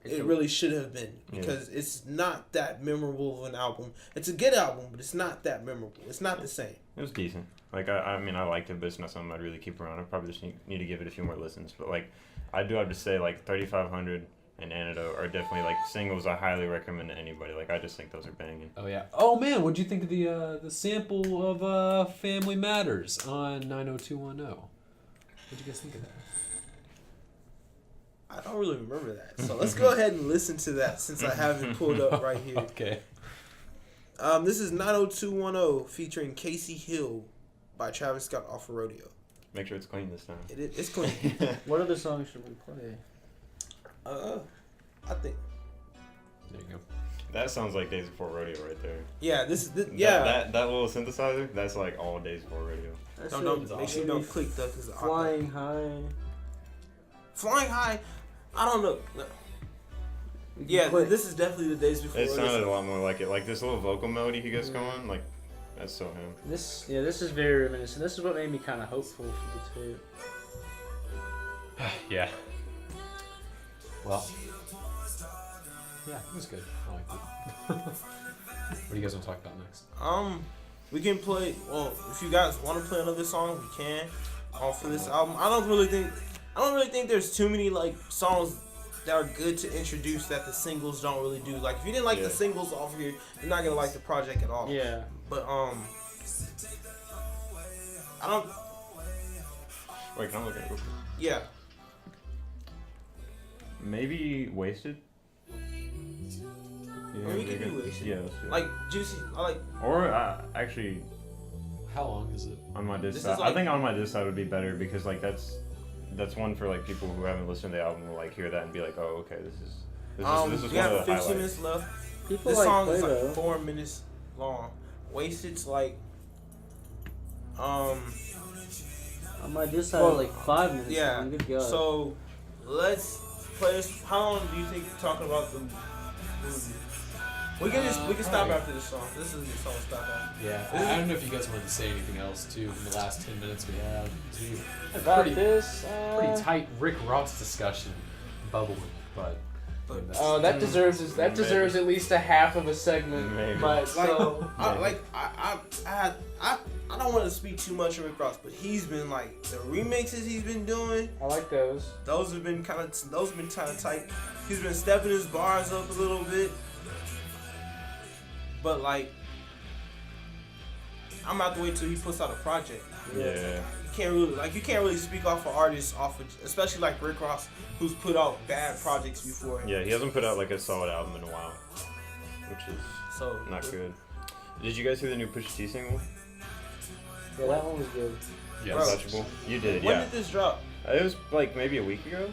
it really should have been, because it's not that memorable of an album. It's a good album, but it's not that memorable. It's not the same. It was decent. Like, I mean, I liked it, but it's not something I'd really keep around. I probably just need to give it a few more listens. But, like, I do have to say, like, 3500 and Antidote are definitely, like, singles I highly recommend to anybody. Like, I just think those are banging. Oh yeah. Oh man, what'd you think of the sample of Family Matters on 90210? What'd you guys think of that? I don't really remember that. So let's go ahead and listen to that since I have it pulled up right here. Okay. This is 90210 featuring Casey Hill by Travis Scott off of Rodeo. Make sure it's clean this time. It's clean. What other songs should we play? I think. There you go. That sounds like Days Before Rodeo right there. Yeah, That little synthesizer, that's like all Days Before Rodeo. Don't make sure you don't click though, because Flying High. Flying High. I don't know. No. Yeah, this is definitely the Days Before It Rodeo. sounded a lot more like it. Like this little vocal melody he gets going, like that's so him. This is very reminiscent. This is what made me kind of hopeful for the tape. Yeah. Well. Yeah, it was good. I liked it. What do you guys want to talk about next? We can play. Well, if you guys want to play another song, we can. For this album, I don't really think there's too many like songs that are good to introduce that the singles don't really do. Like if you didn't like the singles off here, you're not gonna like the project at all. Yeah. But I don't. Wait, can I look at it? Yeah. Maybe Wasted. Or we can do Wasted. Yeah, let's do it. Like Juicy. I like. Or actually, How long is it? on my disc This side, is like- I think on my disc side would be better because like that's one for like people who haven't listened to the album will like hear that and be like, oh okay, this is We one have of the 15 highlights. minutes left. People This like song is like Play-Doh. 4 minutes long. Wasted's like. On my disc side, Well, like 5 minutes. Yeah. long. Good God. So let's play this. How long do you think we're talking about the movie? We can stop alright. after this song. This is the song to stop after. Yeah. I don't know if you guys wanted to say anything else too in the last 10 minutes we have. about pretty- this, Pretty tight Rick Ross discussion bubbling, but. But- that's- Oh, that deserves Maybe. at least a half of a segment. Maybe. But Like, so I don't want to speak too much of Rick Ross, but he's been like the remixes he's been doing. I like those. Those have been kind of tight. He's been stepping his bars up a little bit, but like I'm about to wait till he puts out a project. Yeah. You can't really speak off of artists especially like Rick Ross, who's put out bad projects before. Yeah, he hasn't put out like a solid album in a while, which is So not good. Did you guys hear the new Pusha T single? Yeah, that one was good. Yes. Bro. Untouchable? You did, when yeah. did this drop? It was like maybe a week ago.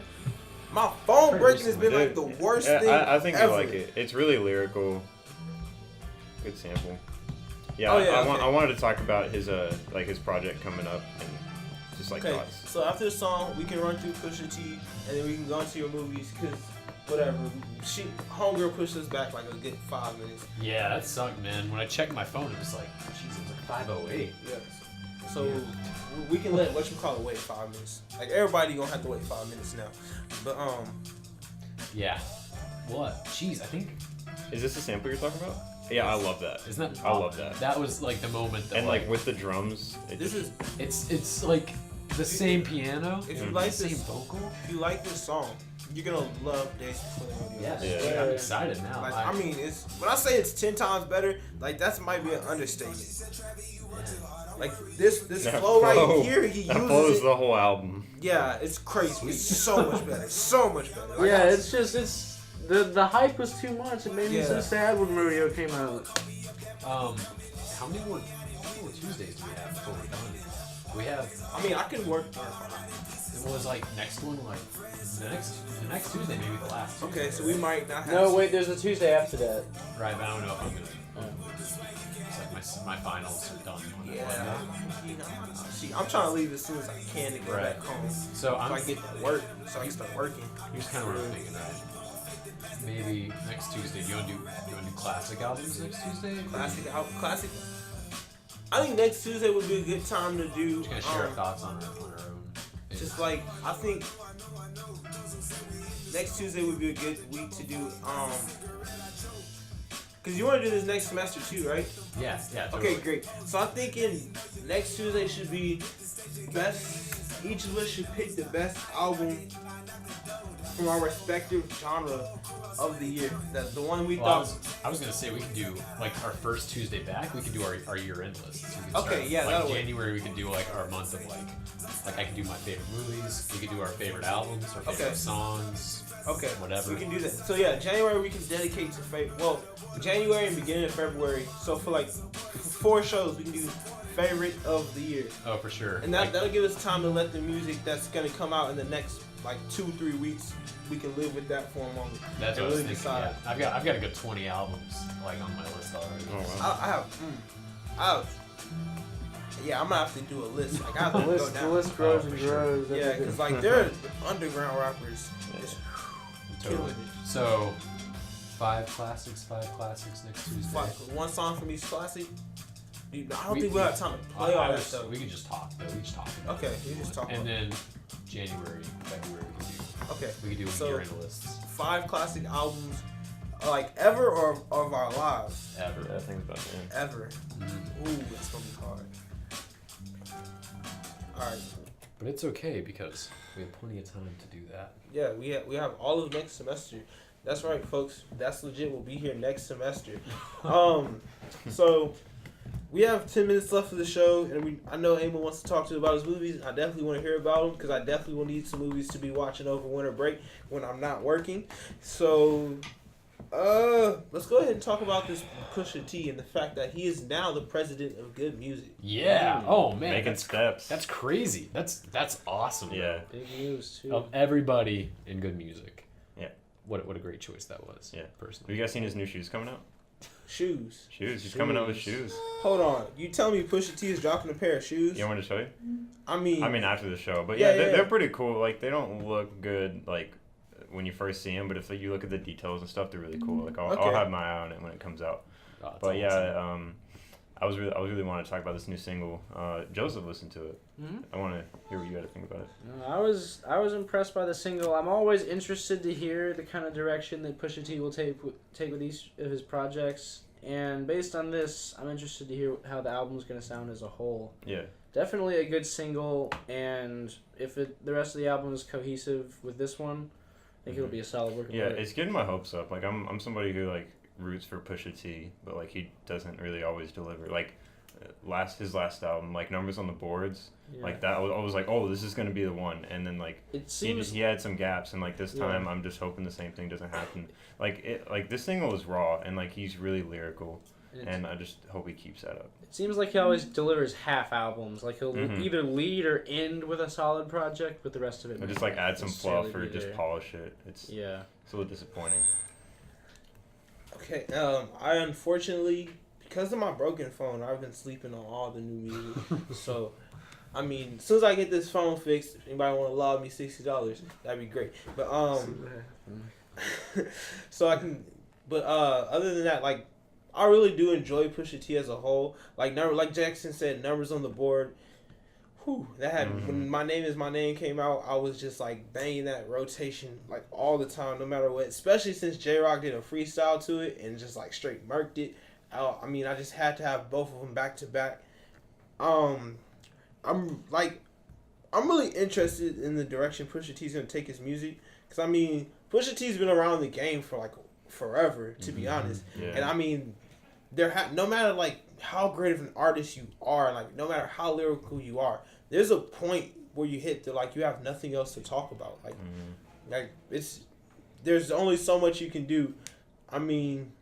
My phone Pretty breaking has been Dude, like the worst yeah, thing I think ever. you like it. It's really lyrical. Good sample. Yeah, Oh, yeah, I okay. wanted to talk about his like his project coming up and just like Okay, thoughts. so after the song, we can run through Pusha T, and then we can go into your movies, because whatever. Homegirl pushed us back like a good 5 minutes. Yeah, that sucked, man. When I checked my phone, it was like, jeez, it was like 5:08. Yes. So we can let whatchamacallit wait 5 minutes. Like everybody gonna have to wait 5 minutes now. But Yeah. What? Jeez, I think Is this the sample you're talking about? Yeah, I love that. isn't that? I love that. That was like the moment. That, And like with the drums, this is it's like the same piano, if you Mhm. like the same this, vocal. if you like this song, you're gonna love Days Before the Rodeo. Yes, Yeah. I'm excited now. Like, I mean, it's when I say it's 10 times better, like that might be an understatement. Like this That flow right flow- here, he That uses flows it. the whole album. Yeah, it's crazy. It's so much better. So much better. Like, Yeah, it's the hype was too much. It made me so Yeah. sad when Rodeo came out. How many more Tuesdays do we have before we're done? We have. I mean, I can work. It was like next one, like the next Tuesday, maybe the last. Tuesday, Okay, so we might not have. No, wait, there's a Tuesday after that. Right, but I don't know if I'm gonna. It's like my finals are done. On Yeah. See, I'm trying to leave as soon as I can to go Right. back home. So So I'm. I get to work, so I can start working. Here's kind of what I'm thinking, right? Maybe next Tuesday. Do you want to do classic albums next Tuesday? Classic. I think next Tuesday would be a good time to do. Just gonna share our thoughts on our own. Just like I think next Tuesday would be a good week to do. Cause you want to do this next semester too, right? Yeah, totally. Okay, great. So I'm thinking next Tuesday should be best. Each of us should pick the best album from our respective genre of the year. That's the one we Well, thought. I was gonna say we could do like our first Tuesday back. We could do our year-end list. So we could Okay, start, yeah, like that'll work. January we could do like our month of like I could do my favorite movies. We could do our favorite albums, our favorite Okay. songs. Okay, Whatever. we can do that. So yeah, January we can dedicate to well, January and beginning of February. So for like 4 shows, we can do favorite of the year, Oh, for sure. and that'll give us time to let the music that's gonna come out in the next like 2-3 weeks. We can live with that for a moment. That's and what I was really thinking. decide. Yeah. I've got a good 20 albums like on my list already. Oh, wow. I have. Yeah, I'm gonna have to do a list. Like I have to The go list, down. the list grows for and sure. grows. Yeah, because like they're underground rappers. It's Totally. killing it. So, 5 classics next Tuesday. Like, one song from each classic. Dude, I don't We- think we'll have time to play all that stuff. We could just talk though. We just talk about Okay, you just talk it. And about then January, February Okay, we could do So- year-end lists 5 classic albums, like ever or of our lives? ever. Yeah, I think about it. Ever. Mhm. Ooh, it's gonna be hard. Alright, But it's okay because we have plenty of time to do that. yeah, we have all of next semester. That's right, folks. That's legit. We'll be here next semester. So we have 10 minutes left of the show, and I know Eamon wants to talk to you about his movies. I definitely want to hear about them because I definitely will need some movies to be watching over winter break when I'm not working. So, let's go ahead and talk about this Pusha T and the fact that he is now the president of good music. Yeah. Oh man, Making steps. that's crazy. That's awesome. Yeah. Big news too. Of everybody in good music. Yeah. What a great choice that was. Yeah. Have Personally. you guys seen his new shoes coming out? Shoes. Shoes. He's coming out with shoes. Hold on. You tell me Pusha T is dropping a pair of shoes? You want me to show you? I mean, after the show, but Yeah, yeah, yeah. they're pretty cool. Like they don't look good like when you first see them, but if you look at the details and stuff, they're really cool. Like I'll Okay. have my eye on it when it comes out. Oh, that's But awesome. yeah, I was really want to talk about this new single. Joseph listened to it. Mhm. I want to hear what you had to think about it. I was impressed by the single. I'm always interested to hear the kind of direction that Pusha T will take with each of his projects. And based on this, I'm interested to hear how the album's going to sound as a whole. Yeah. Definitely a good single, and if the rest of the album is cohesive with this one, I think it'll be a solid work. Yeah, it's getting my hopes up. Like I'm somebody who like roots for Pusha T, but like he doesn't really always deliver. Like his last album, like Numbers on the Boards, like that. I was like, oh, this is gonna be the one. And then like It seems he had some gaps, and like this time I'm just hoping the same thing doesn't happen. Like this single is raw, and like he's really lyrical, and I just hope he keeps that up. It seems like he always delivers half albums. Like he'll Mhm. either lead or end with a solid project, but the rest of it. Or might just like not add some necessarily fluff or be just there. polish it. It's Yeah. a little disappointing. okay. I unfortunately, because of my broken phone, I've been sleeping on all the new music. So, I mean, as soon as I get this phone fixed, if anybody want to lob me $60, that'd be great. But so I can. But other than that, like, I really do enjoy Pusha T as a whole. Like Jackson said, Numbers on the Board. Whew, that had when My Name Is My Name came out, I was just like banging that rotation like all the time, no matter what. Especially since J Rock did a freestyle to it and just like straight murked it. I mean, I just had to have both of them back to back. I'm really interested in the direction Pusha T's gonna take his music, because I mean, Pusha T's been around the game for like forever, to be honest. Yeah. And I mean, no matter like how great of an artist you are, like no matter how lyrical you are, there's a point where you hit that like you have nothing else to talk about. Like there's only so much you can do. I mean,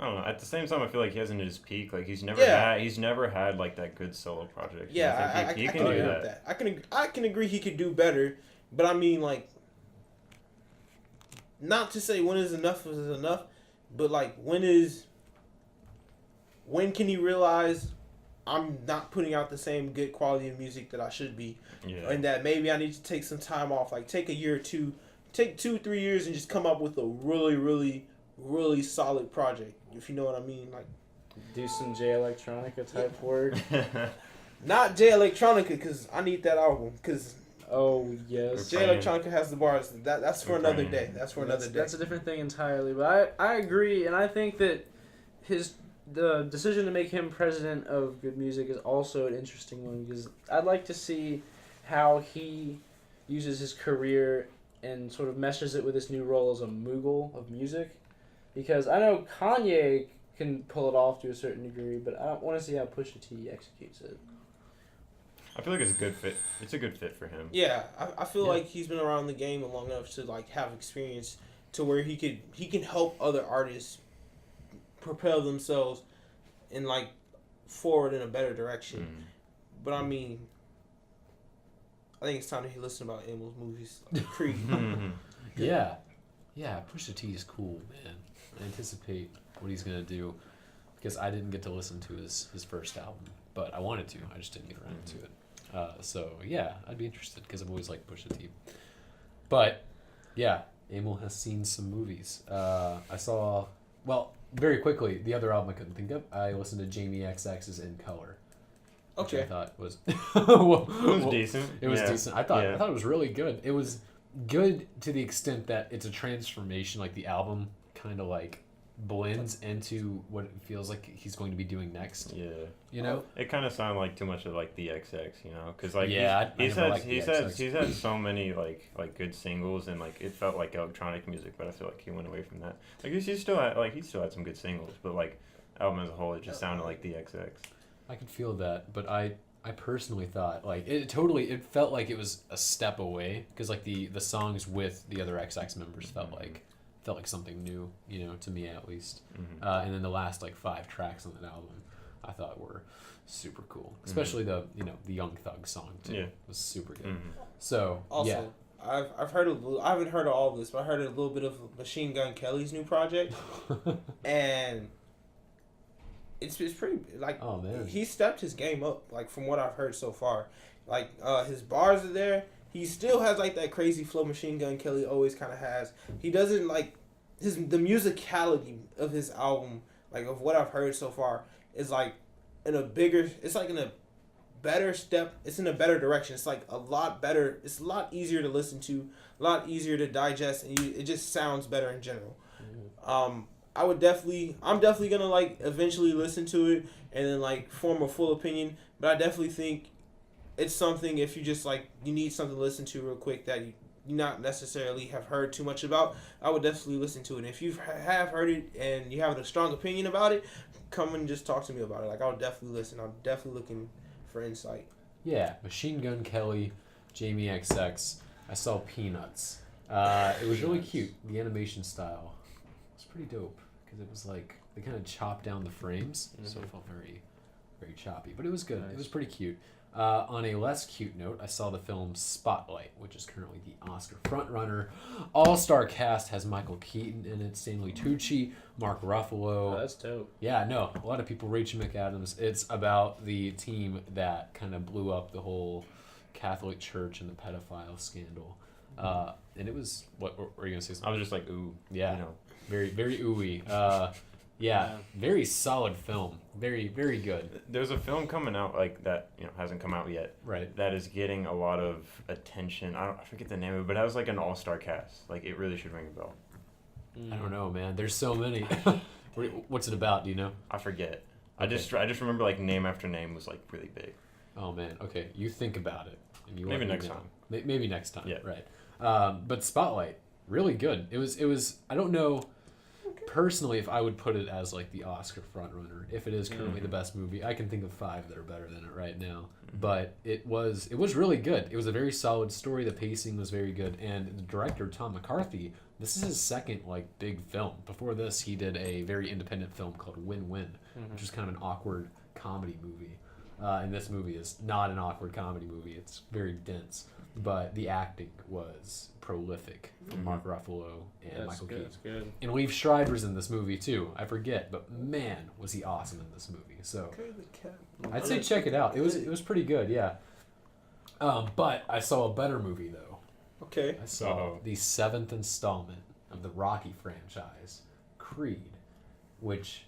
I don't know. At the same time, I feel like he hasn't hit his peak. Like he's never had like that good solo project. Yeah, I I think can agree with that. I can agree he could do better, but I mean like, not to say when is enough, but like when can he realize I'm not putting out the same good quality of music that I should be, and that maybe I need to take some time off, like take a year or two, take 2-3 years, and just come up with a really, really, really solid project. If you know what I mean, like do some J Electronica type work. Not J Electronica, because I need that album. Because oh yes, J Electronica has the bars. That's for another day. That's for another day. That's a different thing entirely. But I agree, and I think that the decision to make him president of Good Music is also an interesting one, because I'd like to see how he uses his career and sort of meshes it with his new role as a mogul of music. Because I know Kanye can pull it off to a certain degree, but I want to see how Pusha T executes it. I feel like it's a good fit. It's a good fit for him. Yeah, I feel like he's been around the game long enough to like have experience to where he can help other artists propel themselves in like forward in a better direction. But I mean, I think it's time to listen about Emil's movies, like Creed. Yeah, Pusha T is cool, man. I anticipate what he's gonna do, because I didn't get to listen to his first album, but I wanted to. I just didn't get around to it. So yeah, I'd be interested, because I've always liked Pusha T. But yeah, Emil has seen some movies. I saw, well, very quickly, the other album I couldn't think of. I listened to Jamie XX's In Color. Which I thought was it was decent. It was decent. I thought it was really good. It was good to the extent that it's a transformation. Like the album kind of like blends into what it feels like he's going to be doing next. Yeah, you know, it kind of sounded like too much of like the XX, you know, because like he's had so many like good singles, and like it felt like electronic music, but I feel like he went away from that. Like he still had some good singles, but like album as a whole, it just sounded like the XX. I could feel that, but I personally thought like it felt like it was a step away, because like the songs with the other XX members felt like something new, you know, to me at least. And then the last like 5 tracks on that album I thought were super cool, especially the Young Thug song too. It was super good. So also, I've heard I haven't heard of all of this, but I heard a little bit of Machine Gun Kelly's new project, and it's pretty like, oh man, he stepped his game up, like from what I've heard so far. Like his bars are there. He still has like that crazy flow Machine Gun Kelly always kind of has. He doesn't like the musicality of his album, like of what I've heard so far, is like in a better step. It's in a better direction. It's like a lot better. It's a lot easier to listen to, a lot easier to digest, and it just sounds better in general. I'm definitely gonna like eventually listen to it and then like form a full opinion. But I definitely think it's something, if you just like you need something to listen to real quick that you not necessarily have heard too much about, I would definitely listen to it. And if you have heard it and you have a strong opinion about it, come and just talk to me about it. Like I'll definitely listen. I'm definitely looking for insight. Yeah, Machine Gun Kelly, Jamie XX. I saw Peanuts. It was really cute. The animation style was pretty dope, because it was like they kind of chopped down the frames, so it felt very, very choppy. But it was good. Nice. It was pretty cute. On a less cute note, I saw the film Spotlight, which is currently the Oscar frontrunner. All-star cast has Michael Keaton in it, Stanley Tucci, Mark Ruffalo. Oh, that's dope. Yeah, no, a lot of people. Rachel McAdams. It's about the team that kind of blew up the whole Catholic Church and the pedophile scandal. And it was, what were you gonna say? Something? I was just like, ooh, yeah, you know, very, very ooey. Yeah, very solid film. Very, very good. There's a film coming out like that, hasn't come out yet. Right. That is getting a lot of attention. I forget the name of it, but it was like an all-star cast. Like it really should ring a bell. I don't know, man. There's so many. What's it about? Do you know? I forget. Okay. I just remember like name after name was like really big. Oh man. Okay, you think about it. And maybe next time. Maybe next time. Yeah. Right. But Spotlight, really good. It was. I don't know. personally, if I would put it as like the Oscar frontrunner, if it is currently the best movie, I can think of 5 that are better than it right now. But it was really good. It was a very solid story. The pacing was very good, and the director Tom McCarthy. This is his second like big film. Before this, he did a very independent film called Win-Win, which is kind of an awkward comedy movie. And this movie is not an awkward comedy movie. It's very dense, but the acting was prolific from Mark Ruffalo and Michael Keaton. That's good. And Liev Schreiber's in this movie too. I forget, but man, was he awesome in this movie. So I'd say check it out. It was pretty good, yeah. But I saw a better movie though. Okay. I saw the 7th installment of the Rocky franchise, Creed, which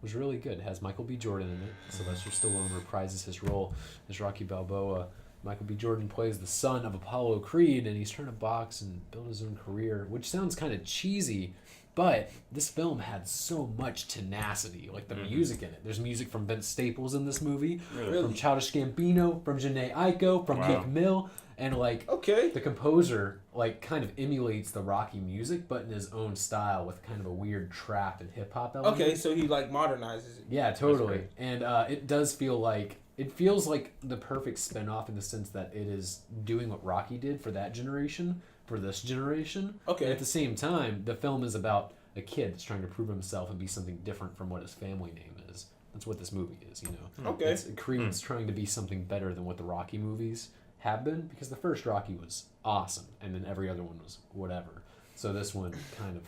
was really good. It has Michael B. Jordan in it. Sylvester Stallone reprises his role as Rocky Balboa. Michael B. Jordan plays the son of Apollo Creed, and he's trying to box and build his own career, which sounds kind of cheesy, but this film had so much tenacity, like the music in it. There's music from Vince Staples in this movie, from Childish Gambino, from Janae Aiko, from Meek Mill, and like the composer like kind of emulates the Rocky music, but in his own style with kind of a weird trap and hip hop element. Okay, so he like modernizes it. Yeah, totally. And it does feel like it feels like the perfect spin-off in the sense that it is doing what Rocky did for that generation, for this generation. Okay. And at the same time, the film is about a kid that's trying to prove himself and be something different from what his family name is. That's what this movie is, you know. Okay. Creed's trying to be something better than what the Rocky movies have been, because the first Rocky was awesome, and then every other one was whatever. So this one kind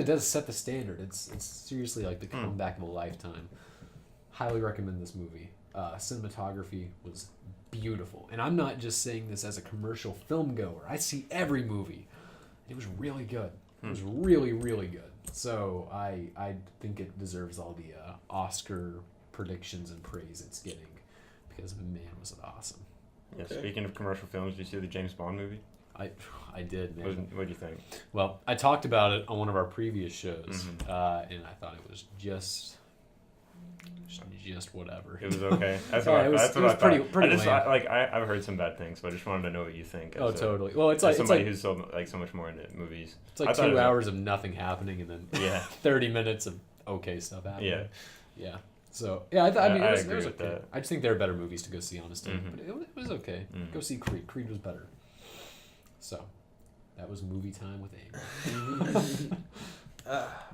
of does set the standard. It's seriously like the comeback of a lifetime. Highly recommend this movie. Cinematography was beautiful, and I'm not just saying this as a commercial film goer. I see every movie. It was really good. It was really, really good. So I think it deserves all the Oscar predictions and praise it's getting, because man, was it awesome. Yeah, speaking of commercial films, did you see the James Bond movie? I did, man. What did you think? Well, I talked about it on one of our previous shows, and I thought it was just whatever. It was okay. That's Yeah, what I thought. pretty lame. I've heard some bad things, so I just wanted to know what you think. Oh, totally. Well, it's like somebody who's so much more into movies. It's like 2 hours of nothing happening, and then 30 minutes of okay stuff happening. Yeah. So yeah, I mean, it was okay. That. I just think there are better movies to go see, honestly. But it was okay. Go see Creed. Creed was better. So that was movie time with Amy.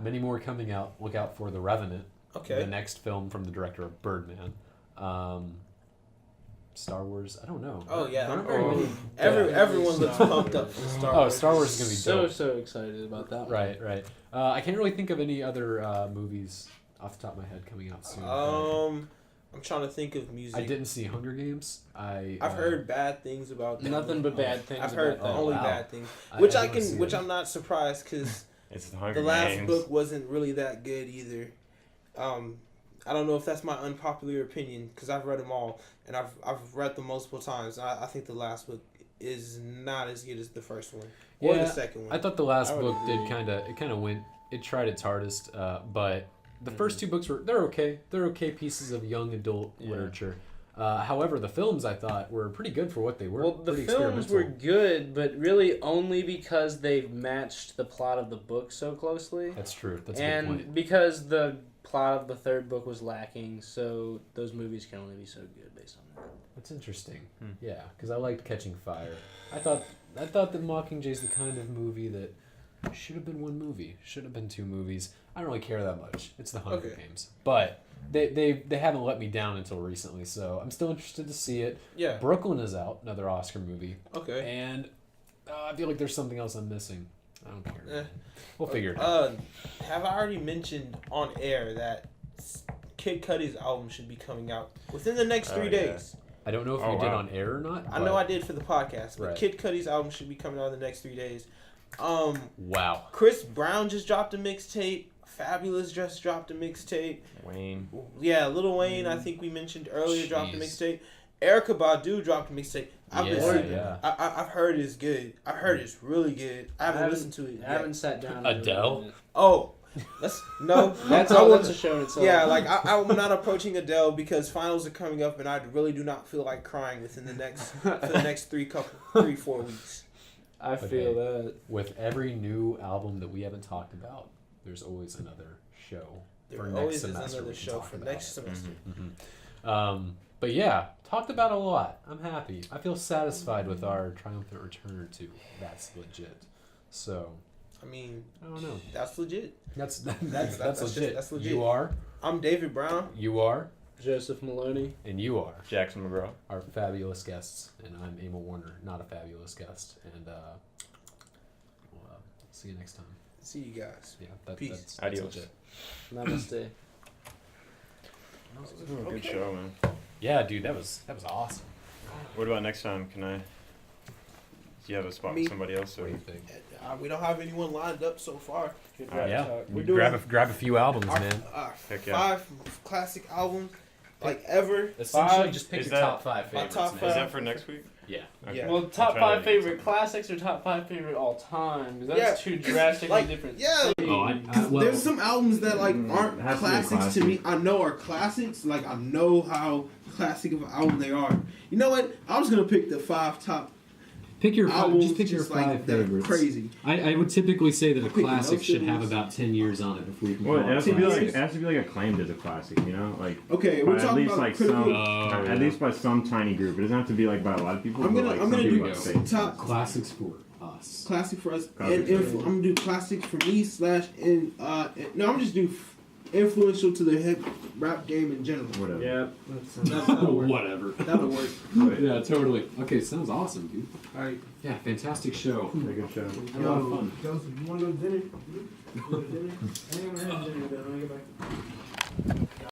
Many more coming out. Look out for The Revenant. Okay. The next film from the director of Birdman. Star Wars. I don't know. Oh yeah. Everyone Everyone looks pumped up for Star Wars. Oh, Star Wars is gonna be dope. So excited about that one. Right. I can't really think of any other movies off the top of my head coming out soon. I'm trying to think of music. I didn't see Hunger Games. I've heard bad things about that. Nothing but bad things. I've heard about that. only bad things, which I'm not surprised, because it's the last book wasn't really that good either. I don't know if that's my unpopular opinion, because I've read them all, and I've read them multiple times. I think the last book is not as good as the first one or the second one. I thought the last book it tried its hardest, but the first 2 books they're okay. They're okay pieces of young adult literature. However, the films I thought were pretty good for what they were. Well, the films were good, but really only because they've matched the plot of the book so closely. That's true. That's a good point. And because the plot of the 3rd book was lacking, so those movies can only be so good based on that. That's interesting. Yeah, because I liked Catching Fire. I thought that Mockingjays the kind of movie that should have been one movie, should have been 2 movies. I don't really care that much. It's the Hunger Games, but they haven't let me down until recently, so I'm still interested to see it. Yeah. Brooklyn is out, another Oscar movie. Okay. And I feel like there's something else I'm missing. I don't care. We'll figure it out. Have I already mentioned on air that Kid Cudi's album should be coming out within the next 3 days? I don't know if you did on air or not. I know I did for the podcast, but Kid Cudi's album should be coming out in the next 3 days. Wow. Chris Brown just dropped a mixtape. Fabulous just dropped a mixtape. Wayne. Yeah, Lil Wayne, I think we mentioned earlier, dropped a mixtape. Erykah Badu dropped a mixtape. I've heard it's good. I've heard it's really good. I haven't listened to it. I haven't sat down. Adele? That's a show in itself. Yeah, like I'm not approaching Adele because finals are coming up, and I really do not feel like crying within the next 3-4 weeks. I feel that. With every new album that we haven't talked about, there's always another show There for always next is semester. another we can show talk for about next it. semester. But yeah, talked about a lot. I'm happy. I feel satisfied with our triumphant return to That's Legit. So, I mean, I don't know. that's legit. That's That's legit. that's legit. You are. I'm David Brown. You are. Joseph Maloney. And you are. Jackson McGraw. Our fabulous guests. And I'm Emil Warner, not a fabulous guest. And we'll see you next time. See you guys. Yeah, Peace. that's Adios. legit. Namaste. Good Okay. show, man. Yeah, dude, that was awesome. What about next time? Can I? Do you have a spot Me? with somebody else? What Or? do you think? We don't have anyone lined up so far. Good Alright. Yeah, talk. We're doing grab a few albums, Our, man. our Heck yeah. 5 classic albums, like ever. Essentially, Five? just pick Is your that- top 5 My favorites, top man. Is five. that for next week? Yeah. Okay. Yeah. Well, I'll top try 5 to get favorite classics or top 5 favorite all time? 'Cause that's Yeah, two 'cause, drastically like, different. yeah. things. Well, There's some albums that like aren't it has to be a classics to me. I know are classics. Like I know how classic of an album they are. You know what? I'm just gonna pick the 5 top Pick your albums. just pick your like, 5 that are favorites. crazy. I would typically say that a Picking classic those should have things. about 10 years on it before you can Well, call it it has to be classic. like acclaimed as a classic, you know, like Okay, by we're at talking least about like critical. some, Oh, at least by some tiny group. It doesn't have to be like by a lot of people. I'm but gonna like I'm some gonna people do would say top Classics for us. classic for us. Classic And for I'm gonna do classics for me no, I'm just do influential to the hip rap game in general. whatever. Yeah, That'll work. whatever. That'll work. Yeah, totally. Okay, sounds awesome, dude. All right. Yeah, fantastic show. Very good show. Had a lot of fun. Joseph, you want to go to dinner? You go to dinner? I think I'm gonna have dinner, but I'm gonna get back.